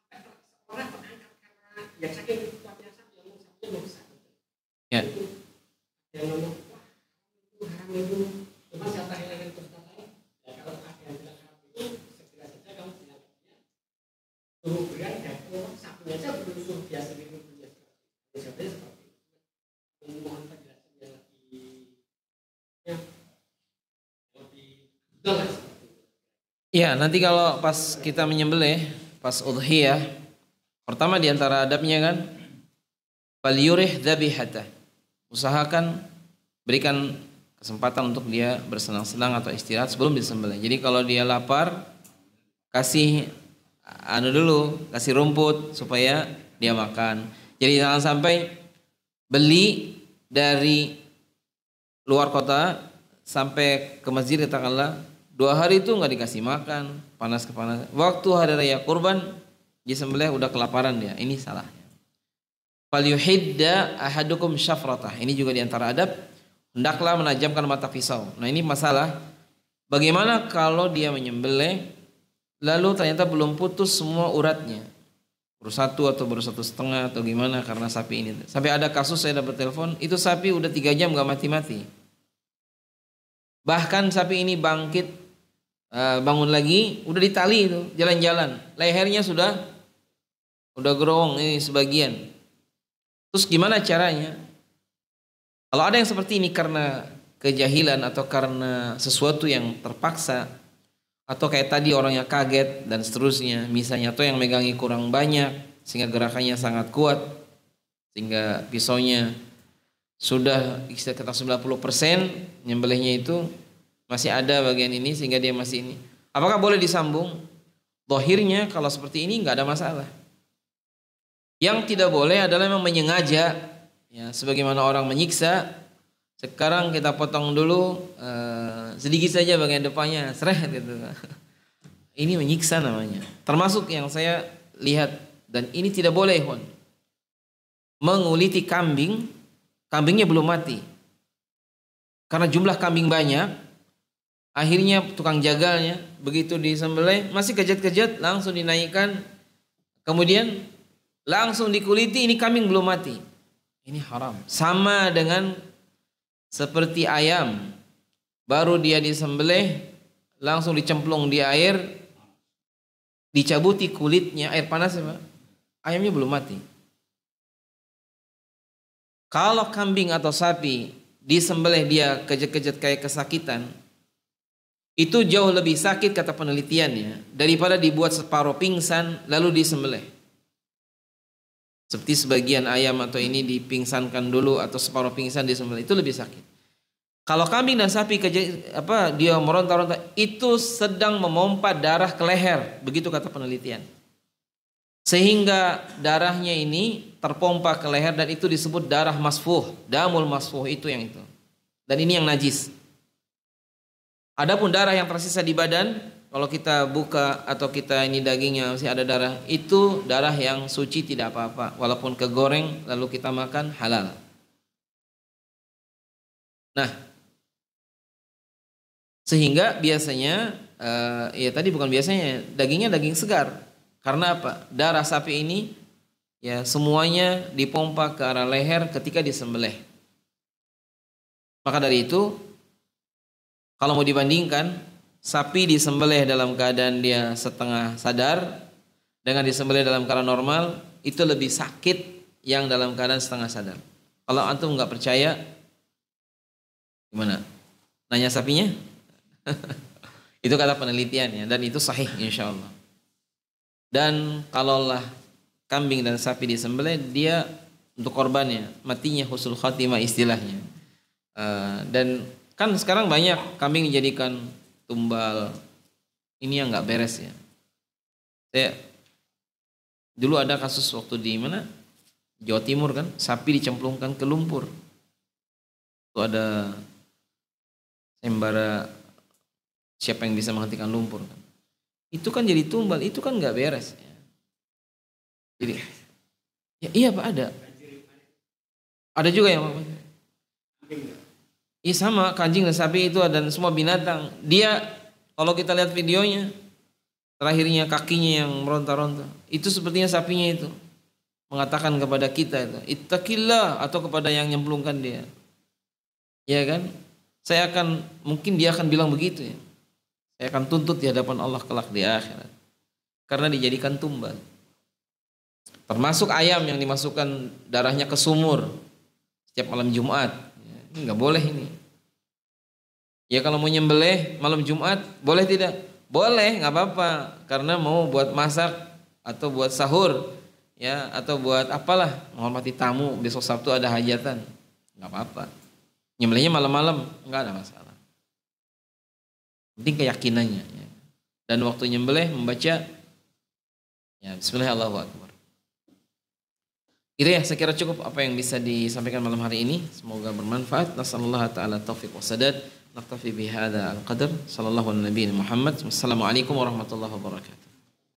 sampai orang terangkat karena ya saking kuatnya sapi, yang sapinya mau besar. Ya. Itu yang ngomong, wah itu haram itu, cuma siapa hilangin Ustaz saya, ya kalau ada yang bilang haram itu segera saja kamu bilang dia suruh berat dan sapinya aja belum suruh biasa minum punya seperti itu. Mohon penjelasan yang lebih jelas. Iya, nanti kalau pas kita menyembelih, pas udhiyah, pertama di antara adabnya kan, falyurih dzabihata. Usahakan berikan kesempatan untuk dia bersenang-senang atau istirahat sebelum disembelih. Jadi kalau dia lapar, kasih kasih rumput supaya dia makan. Jadi jangan sampai beli dari luar kota sampai ke masjid katakanlah 2 hari itu nggak dikasih makan, panas kepanasan. Waktu hari raya kurban disembelih udah kelaparan dia. Ini salah. Falyuhidda ahadukum syafratah. Ini juga diantara adab, hendaklah menajamkan mata pisau. Nah ini masalah, bagaimana kalau dia menyembelih lalu ternyata belum putus semua uratnya, baru 1 atau baru 1,5 atau gimana karena sapi ini. Sampai ada kasus saya dapat telepon, itu sapi udah 3 jam gak mati-mati. Bahkan sapi ini bangkit, bangun lagi, udah ditali itu, jalan-jalan, lehernya sudah gerowong ini sebagian. Terus gimana caranya? Kalau ada yang seperti ini karena kejahilan atau karena sesuatu yang terpaksa, atau kayak tadi orangnya kaget dan seterusnya, misalnya, atau yang megangi kurang banyak sehingga gerakannya sangat kuat sehingga pisaunya sudah kata 90% nyembelihnya itu masih ada bagian ini sehingga dia masih ini, apakah boleh disambung? Zahirnya kalau seperti ini nggak ada masalah. Yang tidak boleh adalah memang menyengaja, ya, sebagaimana orang menyiksa. Sekarang kita potong dulu sedikit saja bagian depannya, seret gitu. Ini menyiksa namanya. Termasuk yang saya lihat, dan ini tidak boleh, Hon. Menguliti kambing, kambingnya belum mati. Karena jumlah kambing banyak, akhirnya tukang jagalnya begitu disembelih masih kejat-kejat, langsung dinaikkan, kemudian langsung dikuliti, ini kambing belum mati. Ini haram. Sama dengan seperti ayam, baru dia disembelih, langsung dicemplung di air, dicabuti kulitnya, air panas ya Pak, ayamnya belum mati. Kalau kambing atau sapi disembelih dia kejat-kejat kayak kesakitan, itu jauh lebih sakit kata penelitiannya daripada dibuat separuh pingsan lalu disembelih. Seperti sebagian ayam atau ini dipingsankan dulu atau separuh pingsan disembelih, itu lebih sakit. Kalau kambing dan sapi dia meronta-ronta, itu sedang memompa darah ke leher, begitu kata penelitian. Sehingga darahnya ini terpompa ke leher dan itu disebut darah masfuh, damul masfuh, itu yang itu. Dan ini yang najis. Adapun darah yang tersisa di badan, kalau kita buka atau kita ini dagingnya masih ada darah, itu darah yang suci, tidak apa-apa. Walaupun kegoreng lalu kita makan, halal. Nah, sehingga biasanya, ya tadi bukan biasanya, dagingnya daging segar. Karena apa? Darah sapi ini ya semuanya dipompa ke arah leher ketika disembelih. Maka dari itu, kalau mau dibandingkan, sapi disembelih dalam keadaan dia setengah sadar dengan disembelih dalam keadaan normal, itu lebih sakit yang dalam keadaan setengah sadar. Kalau antum nggak percaya, gimana? Nanya sapinya? Itu kata penelitiannya, dan itu sahih insya Allah. Dan kalaulah kambing dan sapi disembelih, dia untuk korbannya, matinya husnul khatimah istilahnya. Dan kan sekarang banyak kambing dijadikan tumbal. Ini yang nggak beres ya. Saya dulu ada kasus waktu di mana, Jawa Timur kan, sapi dicemplungkan ke lumpur. Itu ada sembara siapa yang bisa menghentikan lumpur kan. Itu kan jadi tumbal, itu kan nggak beres ya. Jadi ya, iya Pak, ada juga yang iya sama, anjing dan sapi itu dan semua binatang. Dia kalau kita lihat videonya, terakhirnya kakinya yang meronta-ronta, itu sepertinya sapinya itu mengatakan kepada kita itu, ittaqillah, atau kepada yang nyemplungkan dia. Ya kan? Mungkin dia akan bilang begitu ya. Saya akan tuntut di hadapan Allah kelak di akhirat. Karena dijadikan tumbal. Termasuk ayam yang dimasukkan darahnya ke sumur setiap malam Jumat. Ini nggak boleh ini. Ya kalau mau nyembelih malam Jumat, boleh tidak? Boleh, nggak apa-apa. Karena mau buat masak atau buat sahur, ya, atau buat apalah, menghormati tamu, besok Sabtu ada hajatan, nggak apa-apa. Nyembelihnya malam-malam, nggak ada masalah. Penting keyakinannya. Ya. Dan waktu nyembelih membaca, ya, Bismillahirrahmanirrahim. Itu ya, saya kira cukup apa yang bisa disampaikan malam hari ini. Semoga bermanfaat. Nasallallahu ta'ala taufiq wa sadad. Naktafi bihada al-qadar. Sallallahu ala nabiyina Muhammad. Wassalamualaikum warahmatullahi wabarakatuh.